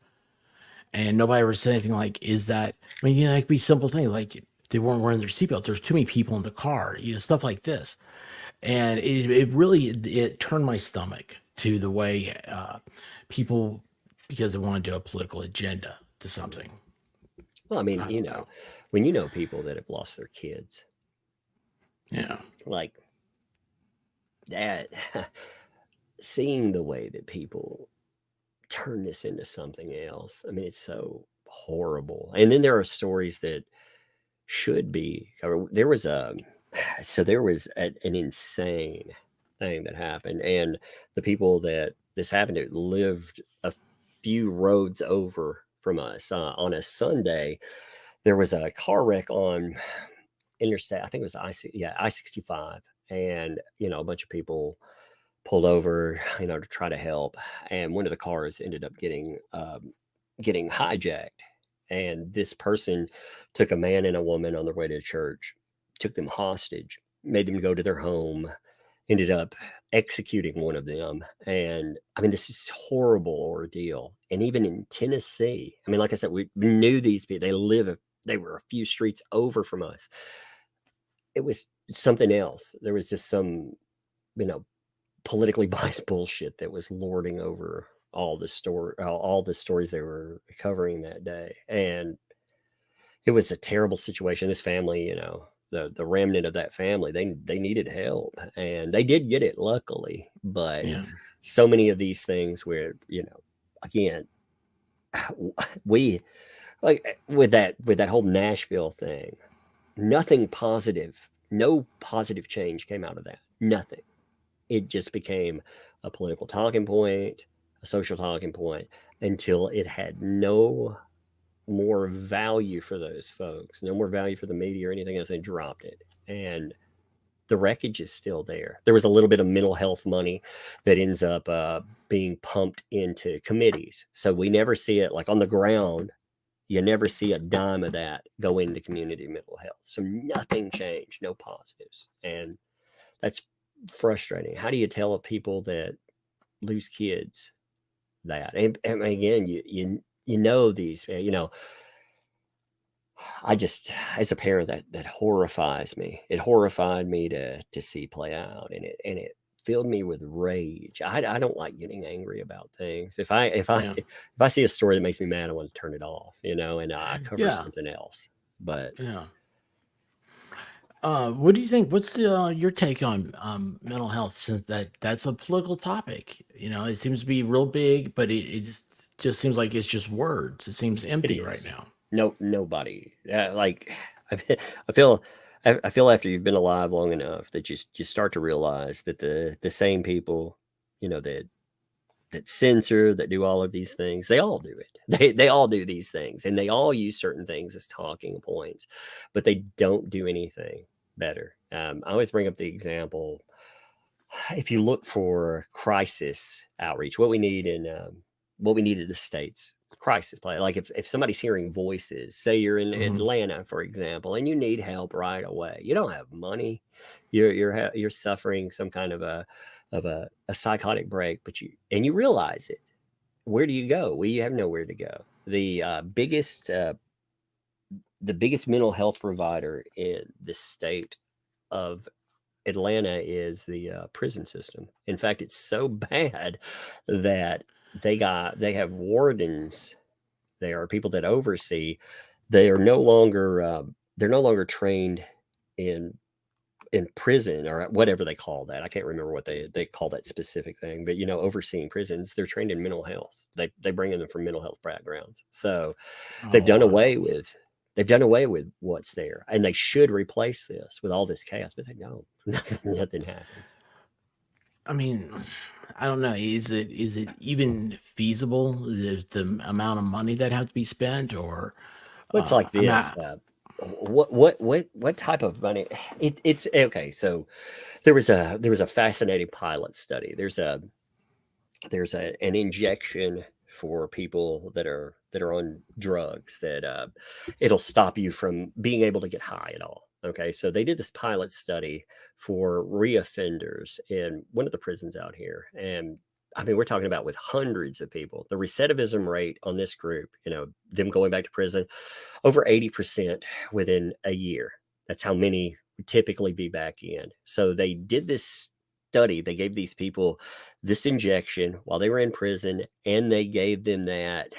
And nobody ever said anything like, is that, I mean, it could be simple things like they weren't wearing their seatbelt. There's too many people in the car, stuff like this. And it really, it turned my stomach to the way people, because they want to do a political agenda to something. Well, I mean, I don't know. when you know people that have lost their kids, Yeah. like that, seeing the way that people turn this into something else, I mean, it's so horrible. And then there are stories that should be covered. There was an insane thing that happened, and the people that this happened to lived a few roads over from us. On a Sunday, there was a car wreck on interstate. I think it was I-65, and a bunch of people pulled over, to try to help, and one of the cars ended up getting hijacked. And this person took a man and a woman on their way to church, took them hostage, made them go to their home, ended up executing one of them. And I mean, this is a horrible ordeal. And even in Tennessee, I mean, like I said, we knew these people. They were a few streets over from us. It was something else. There was just some, politically biased bullshit that was lording over all the stories they were covering that day. And it was a terrible situation. This family, the remnant of that family, they needed help, and they did get it, luckily. But Yeah. so many of these things where, again, we like with that whole Nashville thing, nothing positive, no positive change came out of that. Nothing. It just became a political talking point, a social talking point, until it had no more value for those folks, no more value for the media or anything else. They dropped it. And the wreckage is still there. There was a little bit of mental health money that ends up being pumped into committees. So we never see it like on the ground. You never see a dime of that go into community mental health. So nothing changed, no positives. And that's frustrating. How do you tell people that lose kids that? And again, these, I just, as a parent, that horrifies me. It horrified me to see play out, and it filled me with rage. I don't like getting angry about things. If I Yeah. if I see a story that makes me mad, I want to turn it off, and I cover Yeah. something else. But Yeah. What do you think? What's your take on mental health? Since that's a political topic, it seems to be real big, but it just seems like it's just words. It seems it empty right is. now. Nobody like I feel I feel after you've been alive long enough that you start to realize that the same people, that censor, that do all of these things, they all do it. They all do these things, and they all use certain things as talking points, but they don't do anything better. I always bring up the example: if you look for crisis outreach, what we need in the states crisis plan. Like if somebody's hearing voices, say you're in Mhm. Atlanta, for example, and you need help right away. You don't have money. You're suffering some kind of a psychotic break, but you realize it. Where do you go? Well, you have nowhere to go. The biggest mental health provider in the state of Atlanta is the prison system. In fact, it's so bad that they have wardens. They are people that oversee. They are no longer they're no longer trained in prison or whatever they call that. I can't remember what they call that specific thing, but overseeing prisons, they're trained in mental health. They bring in them from mental health backgrounds. So they've Oh, done wow. away with what's there, and they should replace this with all this chaos, but they don't. Nothing happens. I mean, I don't know. Is it even feasible? The amount of money that have to be spent, or Well, it's like I'm this. not. What type of money? It's okay. So there was a fascinating pilot study. There's an injection for people that are on drugs that it'll stop you from being able to get high at all. Okay, so they did this pilot study for reoffenders in one of the prisons out here, and I mean we're talking about with hundreds of people. The recidivism rate on this group, them going back to prison, over 80% within a year. That's how many would typically be back in. So they did this study. They gave these people this injection while they were in prison, and they gave them that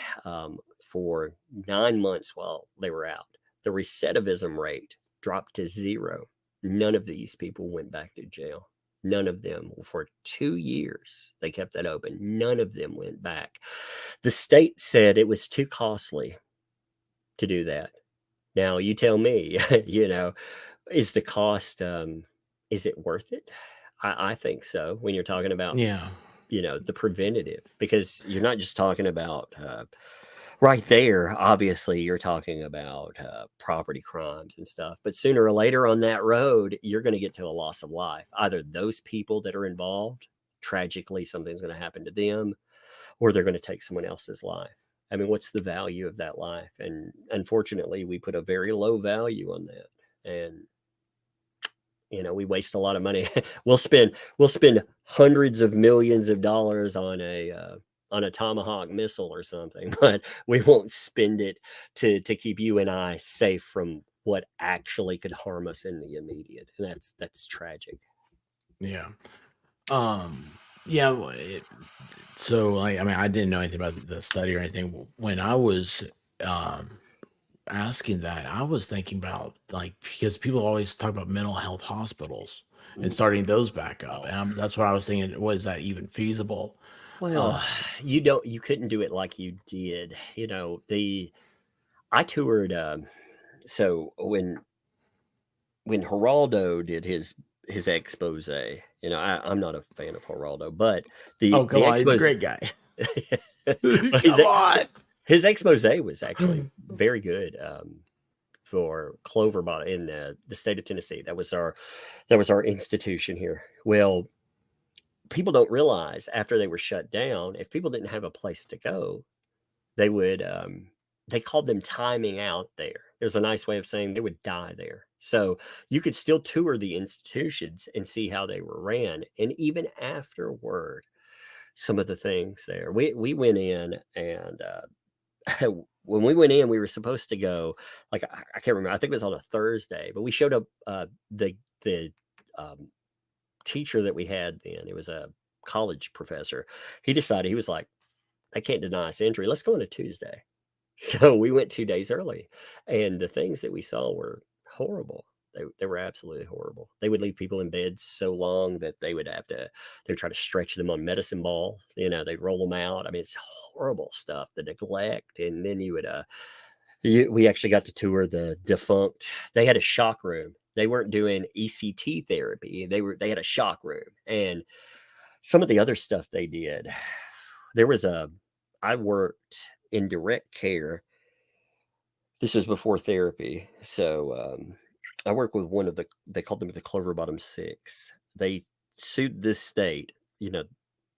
for 9 months while they were out. The recidivism rate dropped to zero. None of these people went back to jail. None of them. For 2 years, they kept that open. None of them went back. The state said it was too costly to do that. Now, you tell me, is the cost, is it worth it? I think so when you're talking about, Yeah. the preventative, because you're not just talking about right there. Obviously, you're talking about property crimes and stuff, but sooner or later on that road, you're going to get to a loss of life. Either those people that are involved, tragically, something's going to happen to them, or they're going to take someone else's life. I mean, what's the value of that life? And unfortunately, we put a very low value on that. And we waste a lot of money. we'll spend hundreds of millions of dollars on a Tomahawk missile or something, but we won't spend it to keep you and I safe from what actually could harm us in the immediate. And that's tragic. Yeah. Yeah. So, like, I mean, I didn't know anything about the study or anything. When I was um, asking that, I was thinking about, like, because people always talk about mental health hospitals and starting those back up, and that's what I was thinking. Was that even feasible? Well, Uh, you couldn't do it like you did. I toured so when Geraldo did his expose, I'm not a fan of Geraldo, but oh, the come on, he's a expose great guy. but Come on. his expose was actually very good for Clover in the state of Tennessee. That was our institution here. Well, people don't realize after they were shut down, if people didn't have a place to go, they would they called them timing out there. There's a nice way of saying they would die there. So you could still tour the institutions and see how they were ran. And even afterward, some of the things there, we went in, and when we went in, we were supposed to go, like, I can't remember. I think it was on a Thursday, but we showed up. The um, teacher that we had then, it was a college professor. He decided, he was like, I can't deny us entry. Let's go on a Tuesday. So we went 2 days early, and the things that we saw were horrible. They were absolutely horrible. They would leave people in bed so long that they would try to stretch them on medicine balls. They'd roll them out. I mean, it's horrible stuff, the neglect. And then we actually got to tour the defunct. They had a shock room. They weren't doing ECT therapy. They had a shock room. And some of the other stuff they did, I worked in direct care. This was before therapy. So I work with they called them the Clover Bottom Six. They sued this state,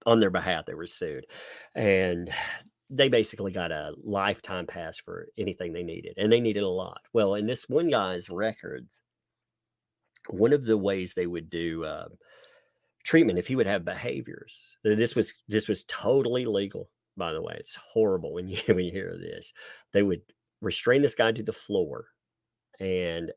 on their behalf. They were sued. And they basically got a lifetime pass for anything they needed, and they needed a lot. Well, in this one guy's records, one of the ways they would do treatment, if he would have behaviors, this was totally legal. By the way, it's horrible when you when you hear this. They would restrain this guy to the floor, and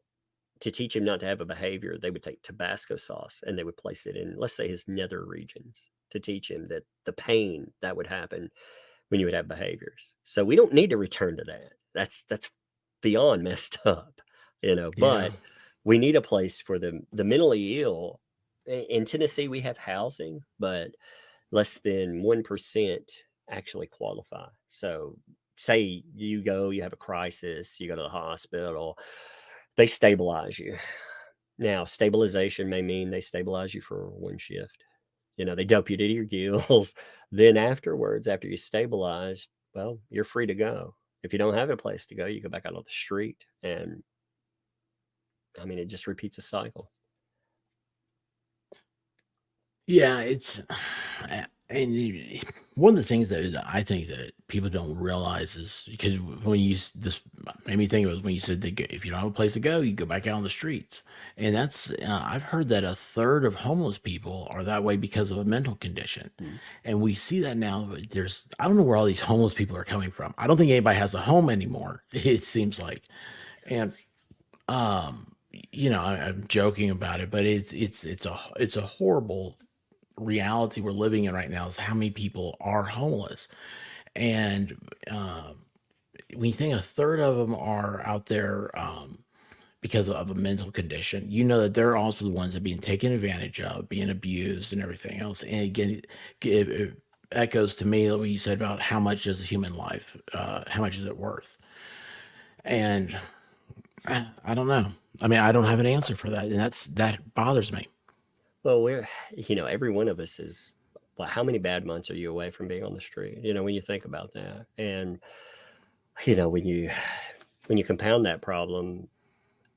to teach him not to have a behavior, they would take Tabasco sauce and they would place it in, let's say, his nether regions to teach him that the pain that would happen when you would have behaviors. So we don't need to return to that. That's beyond messed up, Yeah. But we need a place for the mentally ill. In Tennessee, we have housing, but less than 1% actually qualify. So say you have a crisis, you go to the hospital, they stabilize you. Now, stabilization may mean they stabilize you for one shift. They dope you to your gills. Then afterwards, after you stabilize, well, you're free to go. If you don't have a place to go, you go back out on the street. And I mean, it just repeats a cycle. Yeah, it's one of the things that I think that people don't realize is because when this made me think of it when you said if you don't have a place to go, you go back out on the streets, and that's I've heard that a third of homeless people are that way because of a mental condition, and we see that now. I don't know where all these homeless people are coming from. I don't think anybody has a home anymore. It seems like, and I'm joking about it, but it's a horrible reality we're living in right now is how many people are homeless. And when you think a third of them are out there because of a mental condition, that they're also the ones that are being taken advantage of, being abused and everything else. And again, it echoes to me what you said about how much is a human life, how much is it worth? And I don't know. I mean, I don't have an answer for that. And that bothers me. Well, every one of us is, well, how many bad months are you away from being on the street? When you think about that. And, when you compound that problem,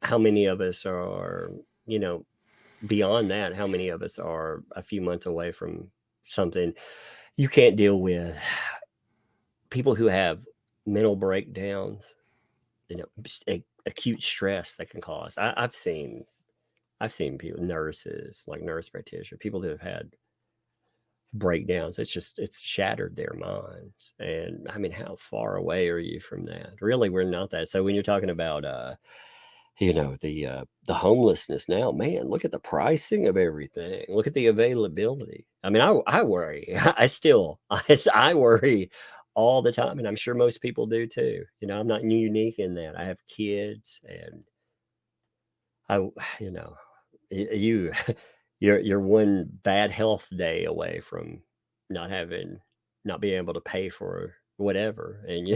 how many of us are, beyond that, how many of us are a few months away from something you can't deal with? People who have mental breakdowns, acute stress that can cause. I've seen people, nurses, like nurse practitioners, people who have had breakdowns. It's shattered their minds. And I mean, how far away are you from that? Really, we're not that. So when you're talking about, the homelessness now, man, look at the pricing of everything. Look at the availability. I mean, I worry. I worry all the time, and I'm sure most people do too. I'm not unique in that. I have kids, and you you're one bad health day away from not being able to pay for whatever, and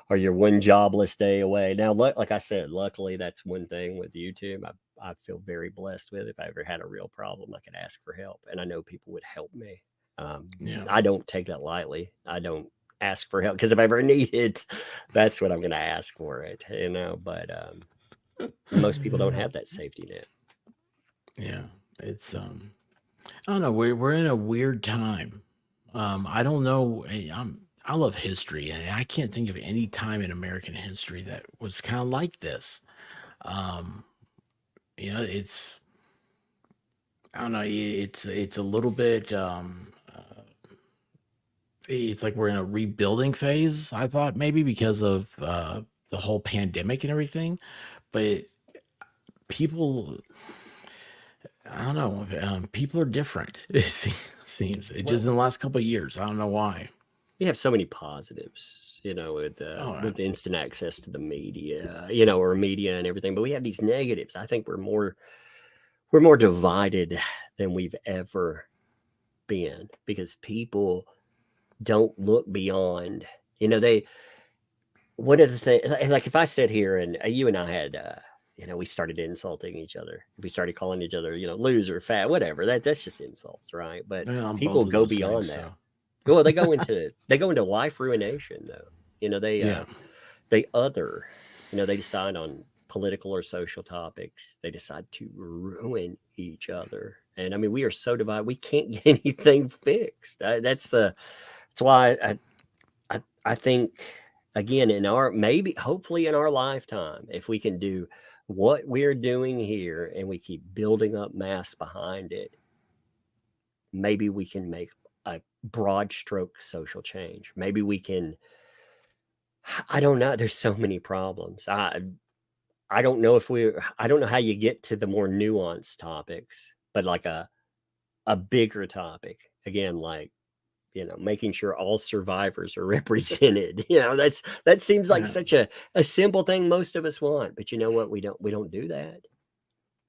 or you're one jobless day away. Now, like I said, luckily that's one thing with YouTube I feel very blessed with. If I ever had a real problem, I could ask for help, and I know people would help me. Yeah. I don't take that lightly. I don't ask for help because if I ever need it, that's what I'm going to ask for it. But most people don't have that safety net. Yeah, it's I don't know. We're in a weird time. I don't know. I love history, and I can't think of any time in American history that was kind of like this. It's I don't know. It's a little bit. It's like we're in a rebuilding phase. I thought maybe because of the whole pandemic and everything, but people. I don't know. People are different. It seems just in the last couple of years. I don't know why. We have so many positives, with with instant access to the media, or media and everything. But we have these negatives. I think we're more divided than we've ever been because people don't look beyond. One of the things, like if I sit here and you and I had. We started insulting each other. If we started calling each other, loser, fat, whatever, that's just insults, right? But people go beyond that. So. Well, they go into life ruination, though. They decide on political or social topics. They decide to ruin each other, and I mean, we are so divided. We can't get anything fixed. That's why I think, again, in our maybe hopefully in our lifetime, if we can do what we're doing here and we keep building up mass behind it, maybe we can make a broad stroke social change. Maybe we can. I don't know. There's so many problems. I don't know if we. I don't know how you get to the more nuanced topics, but like a bigger topic again, like making sure all survivors are represented. That seems like Yeah. such a simple thing most of us want, but you know what? We don't do that.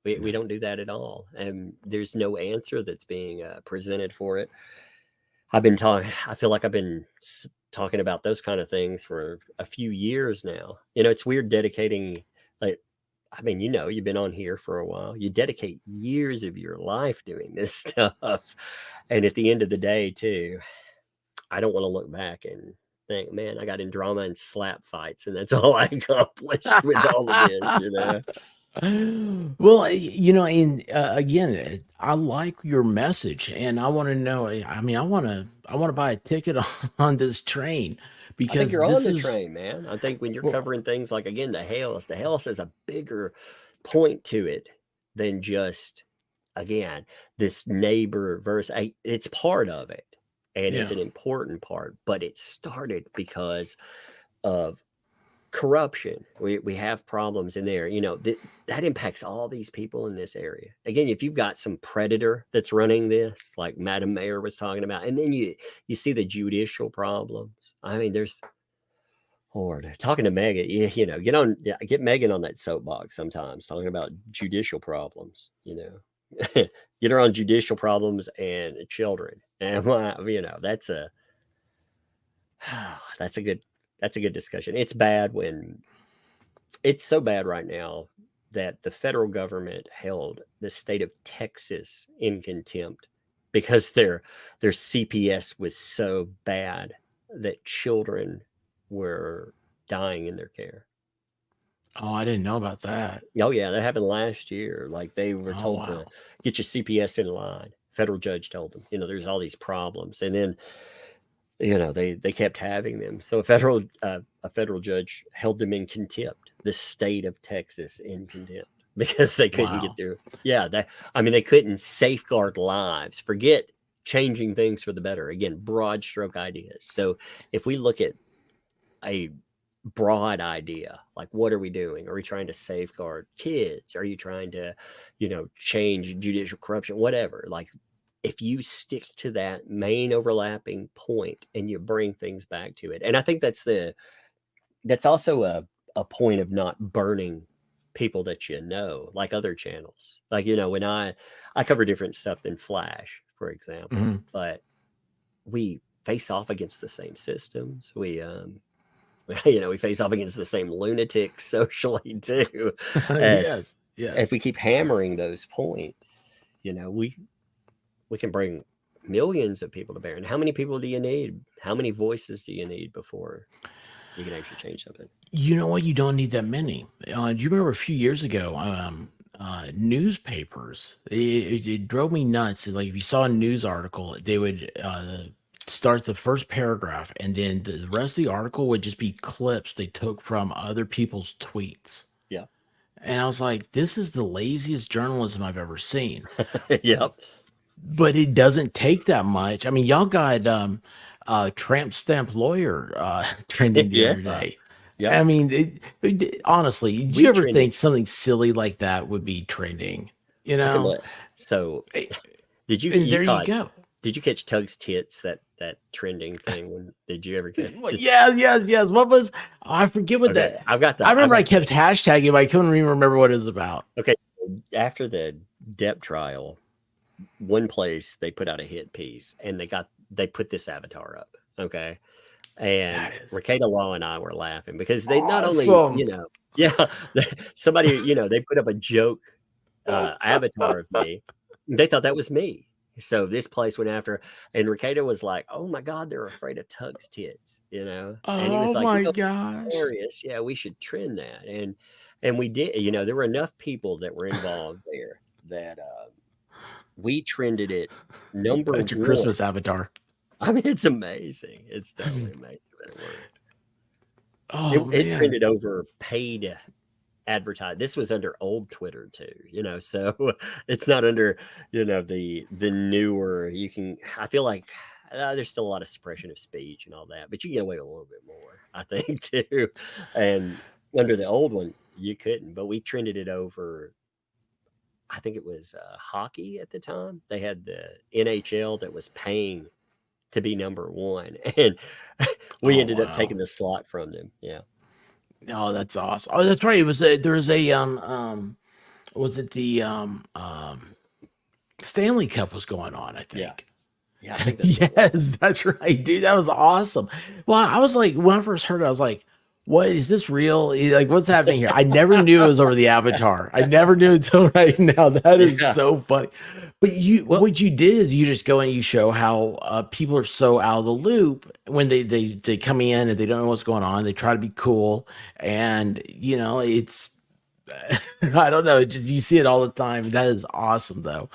We don't do that at all, and there's no answer that's being presented for it. I've been talking. I feel like I've been talking about those kind of things for a few years now. It's weird dedicating. Like, I mean, you've been on here for a while. You dedicate years of your life doing this stuff, and at the end of the day, too, I don't want to look back and think, man, I got in drama and slap fights, and that's all I accomplished with all of this. Well, and again, I like your message, and I want to know. I mean, I want to buy a ticket on this train I think because you're on this the is train, man. I think when you're well, covering things like, again, the Hales has a bigger point to it than just, again, this neighbor versus, it's part of it, and it's yeah. an important part, but it started because of corruption. We have problems in there. That impacts all these people in this area. Again, if you've got some predator that's running this, like Madam Mayor was talking about, and then you see the judicial problems. I mean, there's Lord talking to Megan. Get Megan on that soapbox sometimes, talking about judicial problems. Get her on judicial problems and children, and that's a good discussion. It's so bad right now that the federal government held the state of Texas in contempt because their CPS was so bad that children were dying in their care. Oh, I didn't know about that. Oh yeah, that happened last year. Like, they were Oh, told to wow. get your CPS in line. Federal judge told them, there's all these problems, and then they kept having them. So a federal judge held them in contempt. The state of Texas in contempt because they couldn't get Wow. through. Yeah, they couldn't safeguard lives. Forget changing things for the better. Again, broad stroke ideas. So if we look at a broad idea, like, what are we doing? Are we trying to safeguard kids? Are you trying to, change judicial corruption? Whatever. Like, if you stick to that main overlapping point and you bring things back to it. And I think that's also a point of not burning people that like other channels. Like, when I cover different stuff than Flash, for example, Mhm. but we face off against the same systems. We we face off against the same lunatics socially too. And Yes. if Yes. we keep hammering those points, we can bring millions of people to bear. And how many people do you need? How many voices do you need before you can actually change something? You know what? You don't need that many. Do you remember a few years ago, newspapers? It drove me nuts. Like if you saw a news article, they would start the first paragraph, and then the rest of the article would just be clips they took from other people's tweets. Yeah. And I was like, this is the laziest journalism I've ever seen. Yep. But it doesn't take that much. I mean, y'all got tramp stamp lawyer trending the Yeah. other day. Yep. I mean, honestly, did We you ever trending. think something silly like that would be trending? You Okay, know, so Eh, did you and there you caught go. did you catch Tug's tits, that trending thing? Did you ever catch Well, yeah, yes, yes. What was I forget what Okay, that? I've got I the remember I kept hashtagging, but I couldn't even remember what it was about. okay. After the Depp trial, one place they put out a hit piece and they put this avatar up. Okay. And That is Ricada Law and I were laughing because they not only, awesome. yeah, somebody, they put up a joke avatar of me. They thought that was me. So this place went after, and Ricada was like, "Oh my God, they're afraid of Tug's tits," and he was Oh like, my gosh. hilarious. Yeah, we should trend that. And we did, there were enough people that were involved there that we trended it number That's your one. Christmas avatar. I mean, it's amazing. It's totally amazing that it worked. Oh It man. trended over paid advertise. This was under old Twitter too, so it's not under, the newer. You can. I feel like there's still a lot of suppression of speech and all that, but you can get away with a little bit more, I think, too. And under the old one, you couldn't. But we trended it over. I think it was hockey at the time. They had the NHL that was paying to be number one, and we Oh ended up wow. taking the slot from them. Yeah. Oh, that's awesome. Oh, that's right. It was there was a was it the Stanley Cup was going on, I Yeah. think. Yeah. I think that's what it was. Yes, that's right, dude. That was awesome. Well, I was like, when I first heard it, I was like, what is this real? Like, what's happening here? I never knew it was over the Avatar. I never knew until right now. That is Yeah. so funny. But Well, what you did is you just go and you show how people are so out of the loop when they come in and they don't know what's going on. They try to be cool, and it's I don't know. Just you see it all the time. That is awesome, though.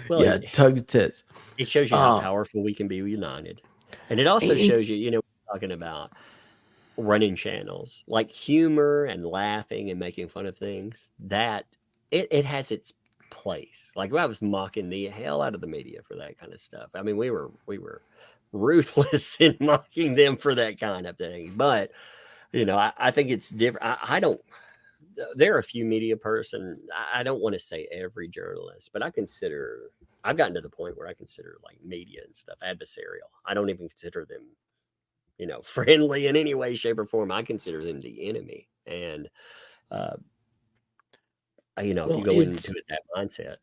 well, Yeah, tug tits. it shows you how Um, powerful we can be united. And it also and shows you, we're talking about running channels, like humor and laughing and making fun of things, that it has its place. Like I was mocking the hell out of the media for that kind of stuff. I mean, we were ruthless in mocking them for that kind of thing. But I think it's different. I don't. There are a few media person. I don't want to say every journalist, but I've gotten to the point where I consider like media and stuff adversarial. I don't even consider them, friendly in any way, shape, or form. I consider them the enemy. And uh, if you well, go it's into it that mindset,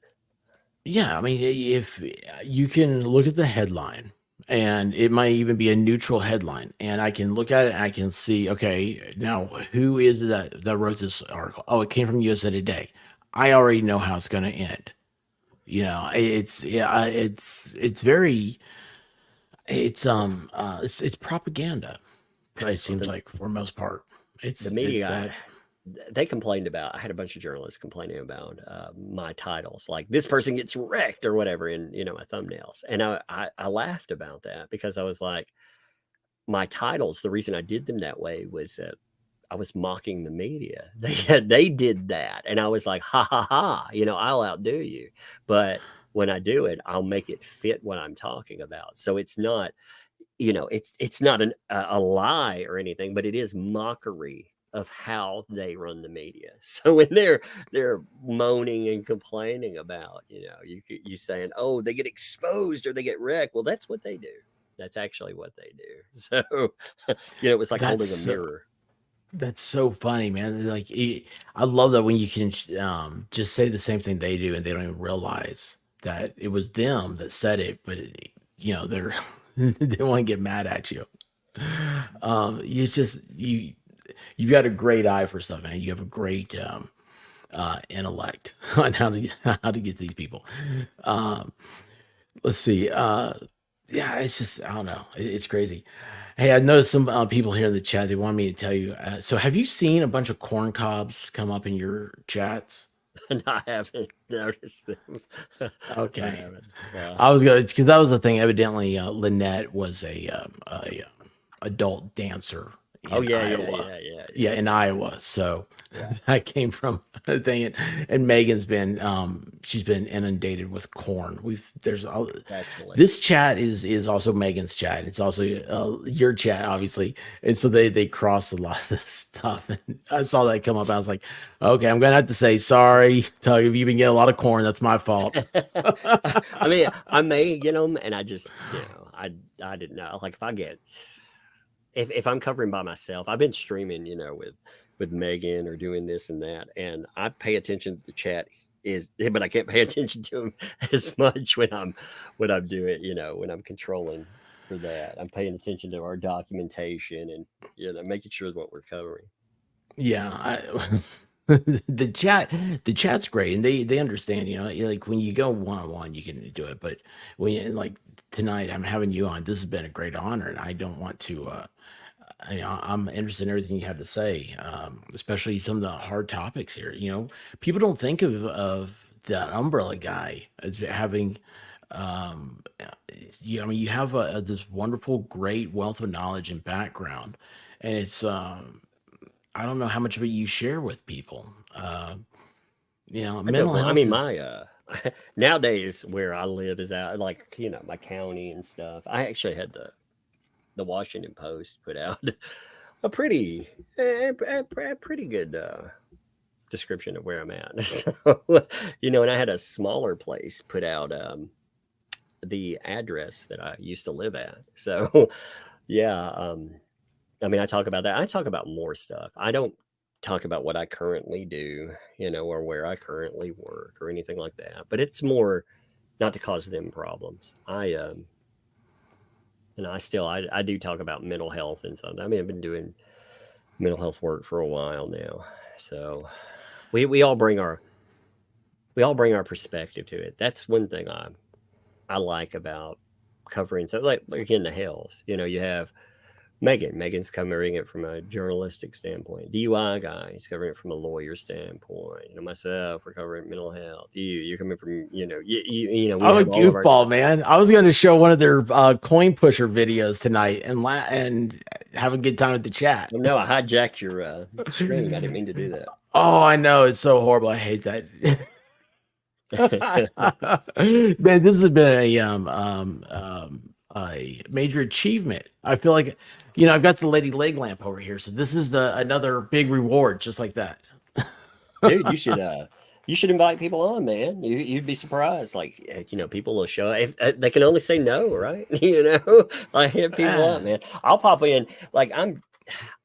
yeah. I mean, if you can look at the headline, and it might even be a neutral headline, and I can look at it, and I can see, okay, now who is it that wrote this article? Oh, it came from USA Today. I already know how it's going to end. It's yeah, it's very it's propaganda. It seems the like for most part, the it's media that. they complained about. I had a bunch of journalists complaining about my titles, like this person gets wrecked or whatever, in my thumbnails, and I laughed about that because I was like, my titles. The reason I did them that way was that I was mocking the media. They did that, and I was like, ha ha ha, I'll outdo you. But when I do it, I'll make it fit what I'm talking about. So it's not, it's not a lie or anything, but it is mockery of how they run the media. So when they're moaning and complaining about, you saying, oh, they get exposed or they get wrecked. Well, that's what they do. That's actually what they do. So, it was like That's holding a so mirror. that's so funny, man. Like I love that when you can just say the same thing they do, and they don't even realize that it was them that said it, but they're they want to get mad at you. It's just you've got a great eye for stuff, man. You have a great intellect on how to get these people. Um, let's see. Yeah, it's just I don't know. It's crazy. Hey, I noticed some people here in the chat. They want me to tell you. So, have you seen a bunch of corn cobs come up in your chats? And I haven't noticed them. I Okay, haven't. Yeah. I was gonna because that was the thing. Evidently, Lynette was adult dancer Oh in yeah, yeah, Iowa. yeah, yeah, Yeah, yeah, in Iowa. So yeah. that came from a thing. And Megan's been she's been inundated with corn. There's all That's this hilarious. chat is also Megan's chat. It's also your chat, obviously. And so they cross a lot of this stuff. And I saw that come up. I was like, okay, I'm gonna have to say sorry, Tug. If you've been getting a lot of corn, that's my fault. I mean, I may get them, and I just, I didn't know. Like if I'm covering by myself, I've been streaming, with Megan or doing this and that, and I pay attention to the chat but I can't pay attention to them as much when I'm doing, when I'm controlling for that. I'm paying attention to our documentation and making sure what we're covering. Yeah, the chat's great, and they understand. Like when you go one on one, you can do it. But like tonight, I'm having you on. This has been a great honor, and I don't want to. I'm interested in everything you have to say, especially some of the hard topics here. People don't think of that umbrella guy as having I mean, you have this wonderful, great wealth of knowledge and background, and it's I don't know how much of it you share with people. I don't Mental know. I health mean, is my nowadays where I live is out like my county and stuff. I actually had the Washington Post put out a pretty good description of where I'm at. So, and I had a smaller place put out the address that I used to live at. So, yeah, I mean, I talk about that. I talk about more stuff. I don't talk about what I currently do, or where I currently work or anything like that. But it's more not to cause them problems. I do talk about mental health and stuff. I mean, I've been doing mental health work for a while now. So we all bring our perspective to it. That's one thing I like about covering. So like in the Hales, you have Megan's covering it from a journalistic standpoint. DUI guy, he's covering it from a lawyer standpoint. Myself, we're covering mental health. You're coming from, we I'm a have all of our goofball, man. I was going to show one of their coin pusher videos tonight and have a good time with the chat. No, I hijacked your screen. I didn't mean to do that. Oh, I know, it's so horrible. I hate that. Man, this has been a major achievement. I feel like, I've got the lady leg lamp over here, so this is another big reward, just like that. Dude, you should invite people on, man. You'd be surprised. Like people will show if they can only say no, right? Like hit people up, man. I'll pop in. Like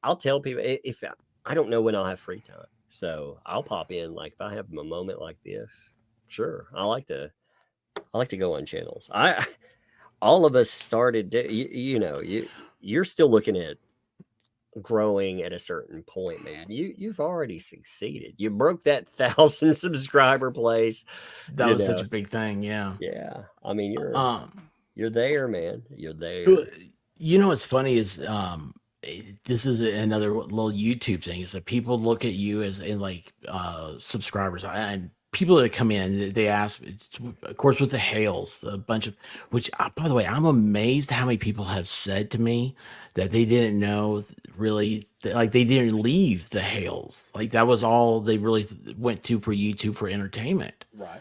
I'll tell people if I don't know when I'll have free time, so I'll pop in. Like if I have a moment like this, sure. I like to go on channels. All of us started. You're still looking at growing at a certain point, man. You've already succeeded. You broke that 1,000 subscriber place. That was such a big thing, yeah. Yeah. I mean, Um, you're there, man. You're there. What's funny is this is another little YouTube thing is that people look at you as in like subscribers and people that come in, they ask, of course, with the Hales, a bunch of which, by the way, I'm amazed how many people have said to me that they didn't know really, like they didn't leave the Hales, like that was all they really went to for YouTube for entertainment. Right.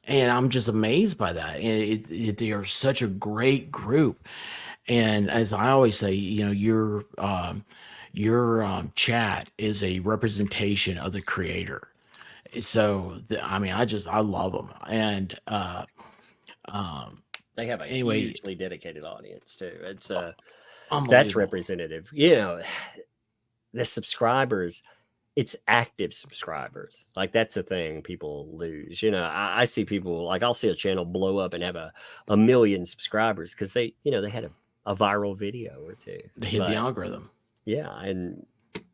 And I'm just amazed by that. And they are such a great group. And as I always say, your chat is a representation of the creator. So I mean, I love them. And They have a anyway, hugely dedicated audience too. It's that's unbelievable. representative. The subscribers, it's active subscribers. Like that's the thing people lose. I see people like I'll see a channel blow up and have a million subscribers because they had a viral video or two. They hit the algorithm. Yeah, and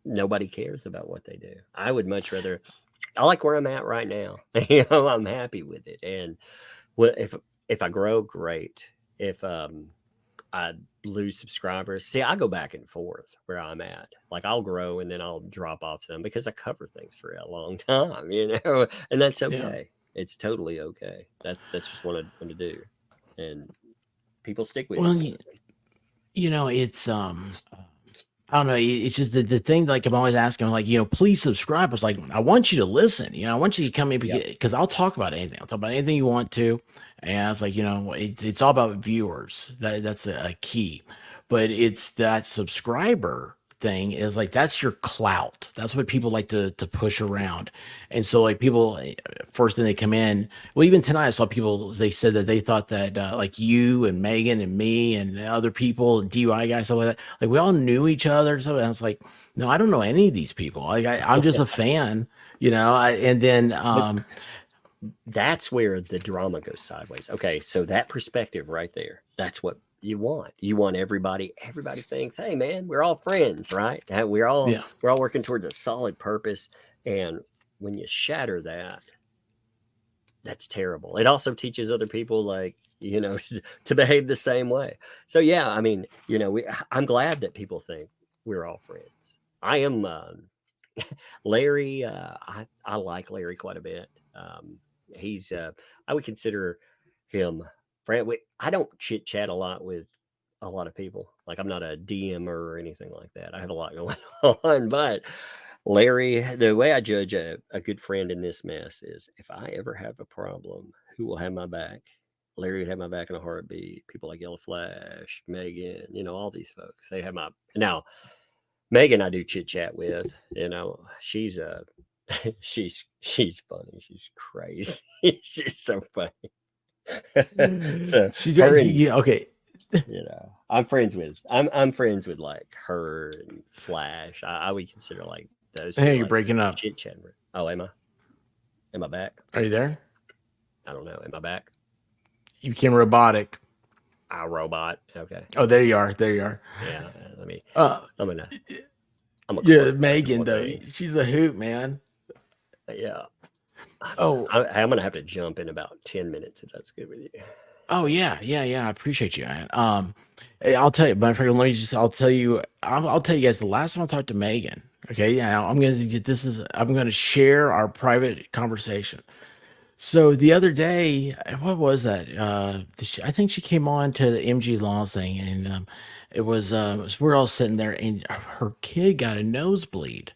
nobody cares about what they do. I would much rather. I like where I'm at right now. I'm happy with it. And if I grow, great. If I lose subscribers, see, I go back and forth where I'm at. Like I'll grow and then I'll drop off some because I cover things for a long time, and that's okay. Yeah. It's totally okay. That's just what I want to do, and people stick with it. It's I don't know. It's just the thing. Like I'm always asking, like please subscribe. It's like I want you to listen. I want you to come in because I'll talk about anything. I'll talk about anything you want to, and it's like it's all about viewers. That's a key, but it's that subscriber thing is like that's your clout. That's what people like to push around. And so like people first thing they come in, well even tonight I saw people, they said that they thought that like you and Megan and me and other people, DUI guys, stuff like that, like we all knew each other and stuff. And I was like, no, I don't know any of these people. Like I'm just a fan, and then that's where the drama goes sideways. Okay, so that perspective right there, that's what you want. Everybody thinks, hey man, we're all friends, right? We're all working towards a solid purpose. And when you shatter that, that's terrible. It also teaches other people like to behave the same way. So yeah, I mean, I'm glad that people think we're all friends. I am Larry. I like Larry quite a bit. He's I would consider him friend. I don't chit chat a lot with a lot of people. Like I'm not a DM or anything like that. I have a lot going on, but Larry, the way I judge a good friend in this mess is if I ever have a problem, who will have my back? Larry would have my back in a heartbeat. People like Yellow Flash, Megan, all these folks. They have my now. Megan, I do chit chat with. She's she's funny. She's crazy. She's so funny. So She's her and yeah, okay. I'm friends with like her and Flash. I would consider like those two Hey, you're like breaking up. chit chat. Oh, am I? Am I back? Are you there? I don't know. Am I back? You became robotic. Robot. Okay. Oh, there you are. There you are. Yeah. Let me. Uh, I'm gonna. I'm gonna. yeah, close out a Megan couple though, of things. she's a hoot, man. Yeah. Oh, I'm gonna have to jump in about 10 minutes if that's good with you. oh yeah. I appreciate you, man. Hey, I'll tell you, but I'll tell you guys the last time I talked to Megan. Okay, yeah, I'm gonna share our private conversation. So the other day, what was that? I think she came on to the MG Laws thing, and we're all sitting there, and her kid got a nosebleed,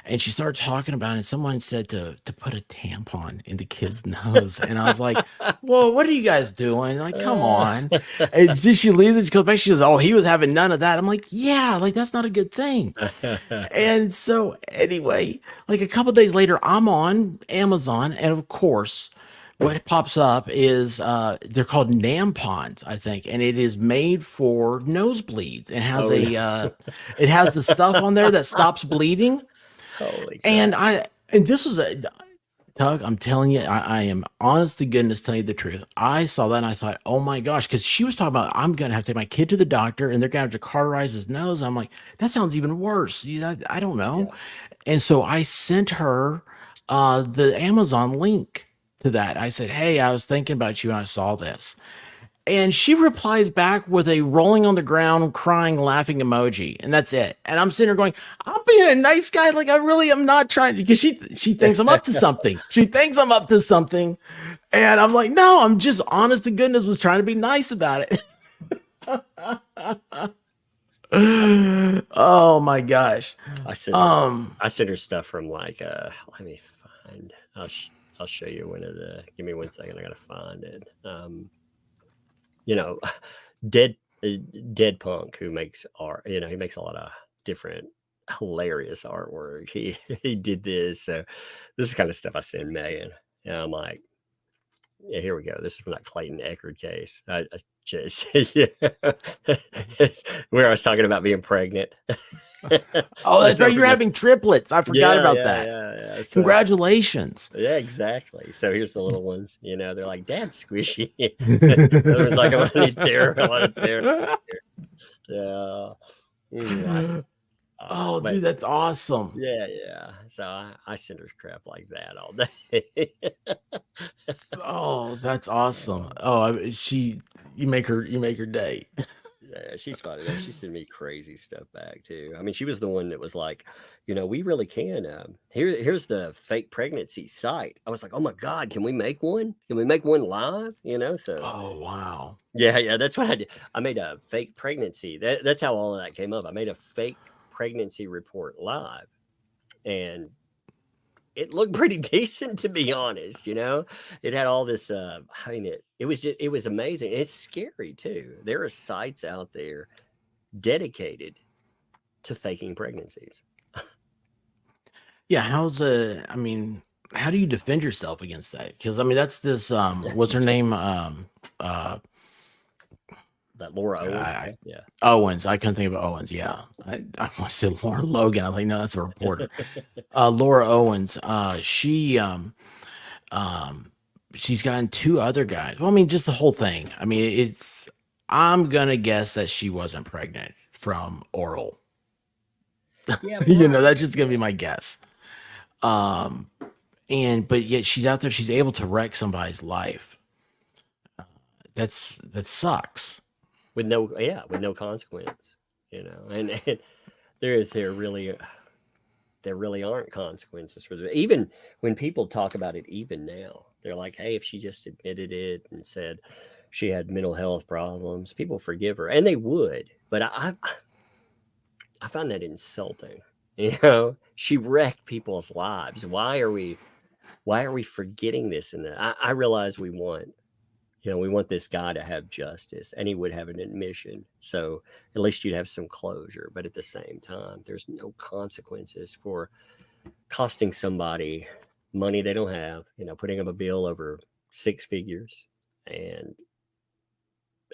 and she started talking about it. And someone said to put a tampon in the kid's nose, and I was like, "Well, what are you guys doing? Like, come on!" And then she leaves, and she goes back. She goes, "Oh, he was having none of that." I'm like, "Yeah, like that's not a good thing." And so anyway, like a couple days later, I'm on Amazon, and of course, what pops up is they're called Nampons, I think, and it is made for nosebleeds. It has Oh, no. it has the stuff on there that stops bleeding. Holy And crap. this was a Tug, I'm telling you, I am honest to goodness telling you the truth. I saw that and I thought, oh my gosh, because she was talking about I'm gonna have to take my kid to the doctor and they're gonna have to cauterize his nose. I'm like, that sounds even worse. I don't know. Yeah. And so I sent her the Amazon link to that. I said, hey, I was thinking about you and I saw this. And she replies back with a rolling on the ground, crying, laughing emoji, and that's it. And I'm sitting there going, "I'm being a nice guy. Like I really am not trying to." Because she thinks I'm up to something. She thinks I'm up to something, and I'm like, "No, I'm just honest to goodness was trying to be nice about it." Oh my gosh. I sent her stuff from like let me find. I'll show you one of the. Give me 1 second. I gotta find it. Dead Punk, who makes art. He makes a lot of different hilarious artwork. He did this. So this is the kind of stuff I send Megan. And I'm like, yeah, here we go. This is from that Clayton Eckerd case. I just where I was talking about being pregnant. Oh, that's right. You're having triplets. I forgot about that. Yeah. So, Congratulations. yeah, exactly. So here's the little ones. They're like, "Dad's squishy." It was like, "I want to need therapy. I want therapy." Yeah. Oh, But dude, that's awesome. yeah. So I send her crap like that all day. Oh, that's awesome. Oh, you make her day. Yeah, she's funny though. She sent me crazy stuff back too. I mean, she was the one that was like, we really can. Here's the fake pregnancy site. I was like, oh my god, can we make one? Can we make one live? So Oh, wow. yeah, that's what I did. I made a fake pregnancy. That's how all of that came up. I made a fake pregnancy report live, and it looked pretty decent, to be honest. It had all this. I mean, it was amazing. It's scary too. There are sites out there dedicated to faking pregnancies. Yeah, I mean, how do you defend yourself against that? Because I mean, that's this what's her name? That Laura Owens. I- Yeah. Owens. I couldn't think of Owens. Yeah. I want to say Laura Logan. I was like, no, that's a reporter. Laura Owens. She's gotten two other guys. Well, I mean, just the whole thing. I mean, I'm gonna guess that she wasn't pregnant from oral. Yeah. That's just gonna be my guess. But yet she's out there, she's able to wreck somebody's life. That sucks. With no consequence, and there really aren't consequences for even when people talk about it. Even now, they're like, hey, if she just admitted it and said she had mental health problems. People forgive her, and they would, but I find that insulting. You know, she wrecked people's lives. Why are we forgetting this? And I realize we want, we want this guy to have justice, and he would have an admission. So at least you'd have some closure. But at the same time, there's no consequences for costing somebody money they don't have, putting up a bill over 6 figures, and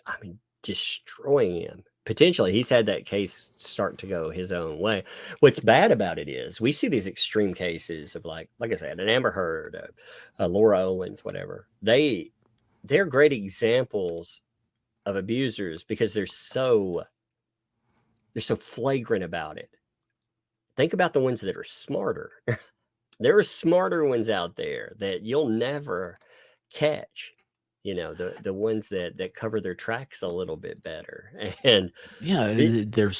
I mean, destroying him. Potentially, he's had that case start to go his own way. What's bad about it is we see these extreme cases of like I said, an Amber Heard, Laura Owens, whatever. They're great examples of abusers because they're so flagrant about it. Think about the ones that are smarter. There are smarter ones out there that you'll never catch. The ones that cover their tracks a little bit better. And Yeah, they're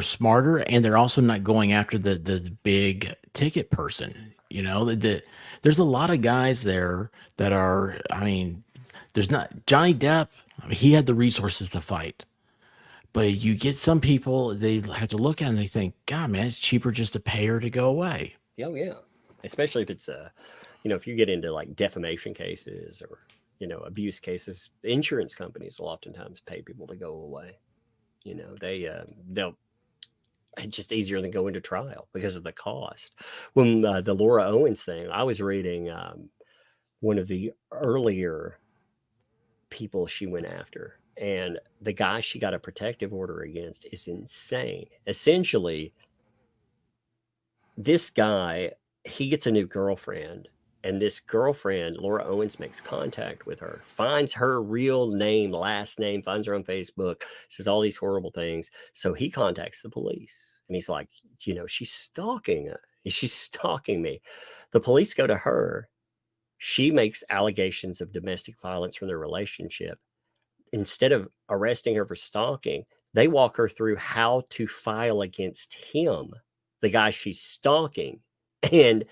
smarter, and they're also not going after the big ticket person. There's a lot of guys there that are. I mean, there's not Johnny Depp. I mean, he had the resources to fight, but you get some people, they have to look at it and they think, God, man, it's cheaper just to pay her to go away. oh yeah, especially if it's if you get into like defamation cases or abuse cases, insurance companies will oftentimes pay people to go away. They'll it's just easier than going to trial because of the cost. When the Laura Owens thing, I was reading one of the earlier people she went after, and the guy she got a protective order against is insane. Essentially, this guy, he gets a new girlfriend, and this girlfriend, Laura Owens, makes contact with her, finds her real name, last name, finds her on Facebook, says all these horrible things. So he contacts the police, and he's like, she's stalking me. The police go to her. She makes allegations of domestic violence from their relationship. Instead of arresting her for stalking, they walk her through how to file against him, the guy she's stalking. And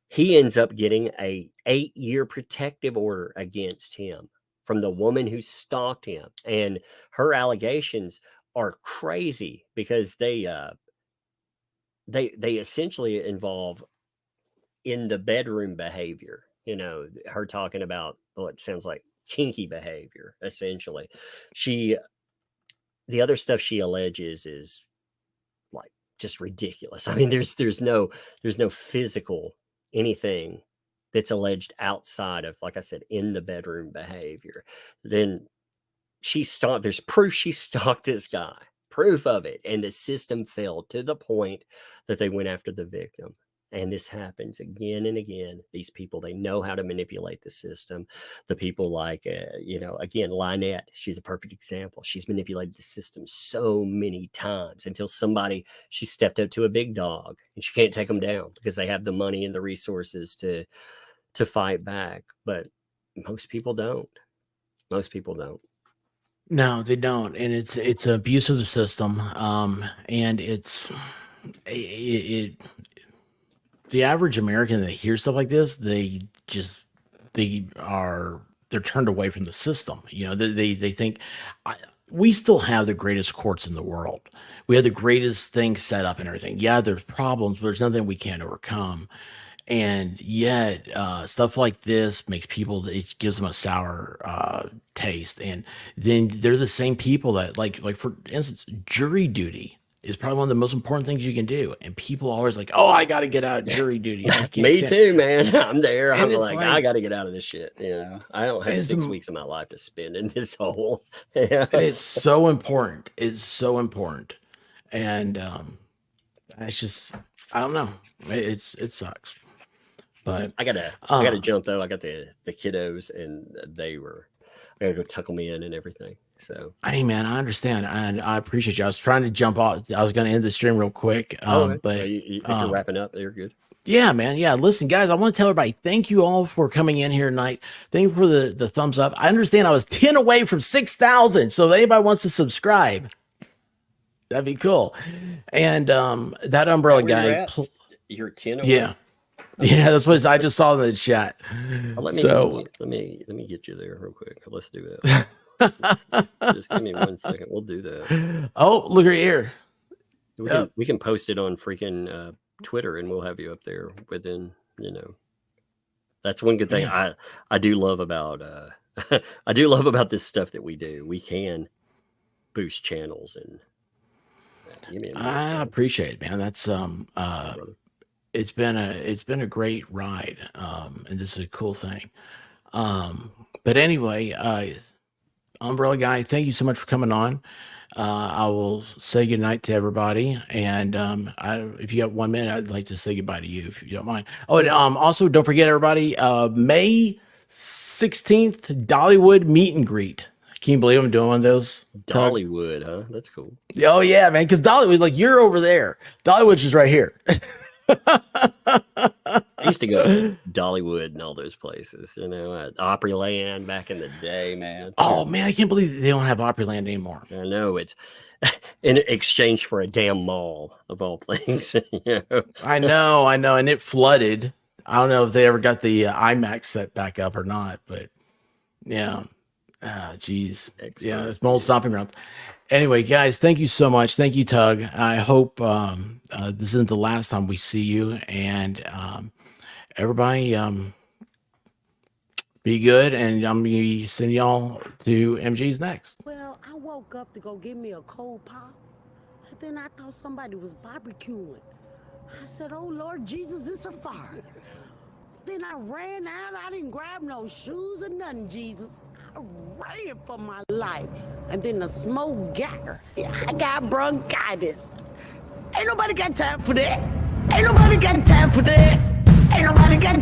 he ends up getting a 8-year protective order against him from the woman who stalked him. And her allegations are crazy because they essentially involve in the bedroom behavior. Her talking about what sounds like kinky behavior, essentially. The other stuff she alleges is like just ridiculous. I mean, there's no physical anything that's alleged outside of, like I said, in the bedroom behavior. Then there's proof she stalked this guy, proof of it. And the system failed to the point that they went after the victim. And this happens again and again. These people, they know how to manipulate the system. The people like, again, Lynette, she's a perfect example. She's manipulated the system so many times until she stepped up to a big dog, and she can't take them down because they have the money and the resources to fight back. But most people don't. No, they don't, and it's abuse of the system. And the average American that hears stuff like this, they're turned away from the system. They think we still have the greatest courts in the world. We have the greatest things set up and everything. Yeah, there's problems, but there's nothing we can't overcome. And yet, stuff like this it gives them a sour taste. And then they're the same people that, like for instance, jury duty is probably one of the most important things you can do. And people are always like, oh, I got to get out of jury duty. Me too, man. I'm there. And I'm it's like, I got to get out of this shit. I don't have 6 weeks of my life to spend in this hole. And it's so important. It's so important. And it's just, I don't know. It sucks. But I gotta jump though. I got the kiddos, and I gotta go tuckle me in and everything. So, hey man, I understand, and I appreciate you. I was trying to jump off. I was going to end the stream real quick, okay. but If you're wrapping up, you're good. Yeah, man. Yeah, listen, guys, I want to tell everybody, thank you all for coming in here tonight. Thank you for the thumbs up. I understand I was 10 away from 6,000, so if anybody wants to subscribe, that'd be cool. And that umbrella guy, you're 10 away. Yeah. Yeah, that's what I just saw in the chat. Let me get you there real quick. Let's do that. Just give me 1 second. We'll do that. Oh, look right here. We can post it on freaking Twitter, and we'll have you up there within. That's one good thing I do love about I do love about this stuff that we do. We can boost channels and. I appreciate it, man. That's it's been a great ride, and this is a cool thing. But anyway, Umbrella Guy, thank you so much for coming on. I will say goodnight to everybody, and if you have 1 minute, I'd like to say goodbye to you if you don't mind. Oh, and also don't forget, everybody, May 16th, Dollywood meet and greet. Can you believe I'm doing one of those? Dollywood, huh? That's cool. Oh yeah, man. Because Dollywood, like, you're over there. Dollywood's just right here. I used to go to Dollywood and all those places, at Opryland back in the day, man. Oh man, I can't believe they don't have Opryland anymore. I know, it's in exchange for a damn mall of all things. I know, and it flooded. I don't know if they ever got the IMAX set back up or not, but yeah. Geez. Yeah, it's my old stomping grounds. Anyway, guys, thank you so much. Thank you, Tug. I hope this isn't the last time we see you. And everybody, be good. And I'm going to be sending y'all to MG's next. Well, I woke up to go get me a cold pop. And then I thought somebody was barbecuing. I said, oh, Lord Jesus, it's a fire. Then I ran out. I didn't grab no shoes or nothing, Jesus. I ran for my life. And then the smoke got her. I got bronchitis. Ain't nobody got time for that. Ain't nobody got time for that. Ain't nobody got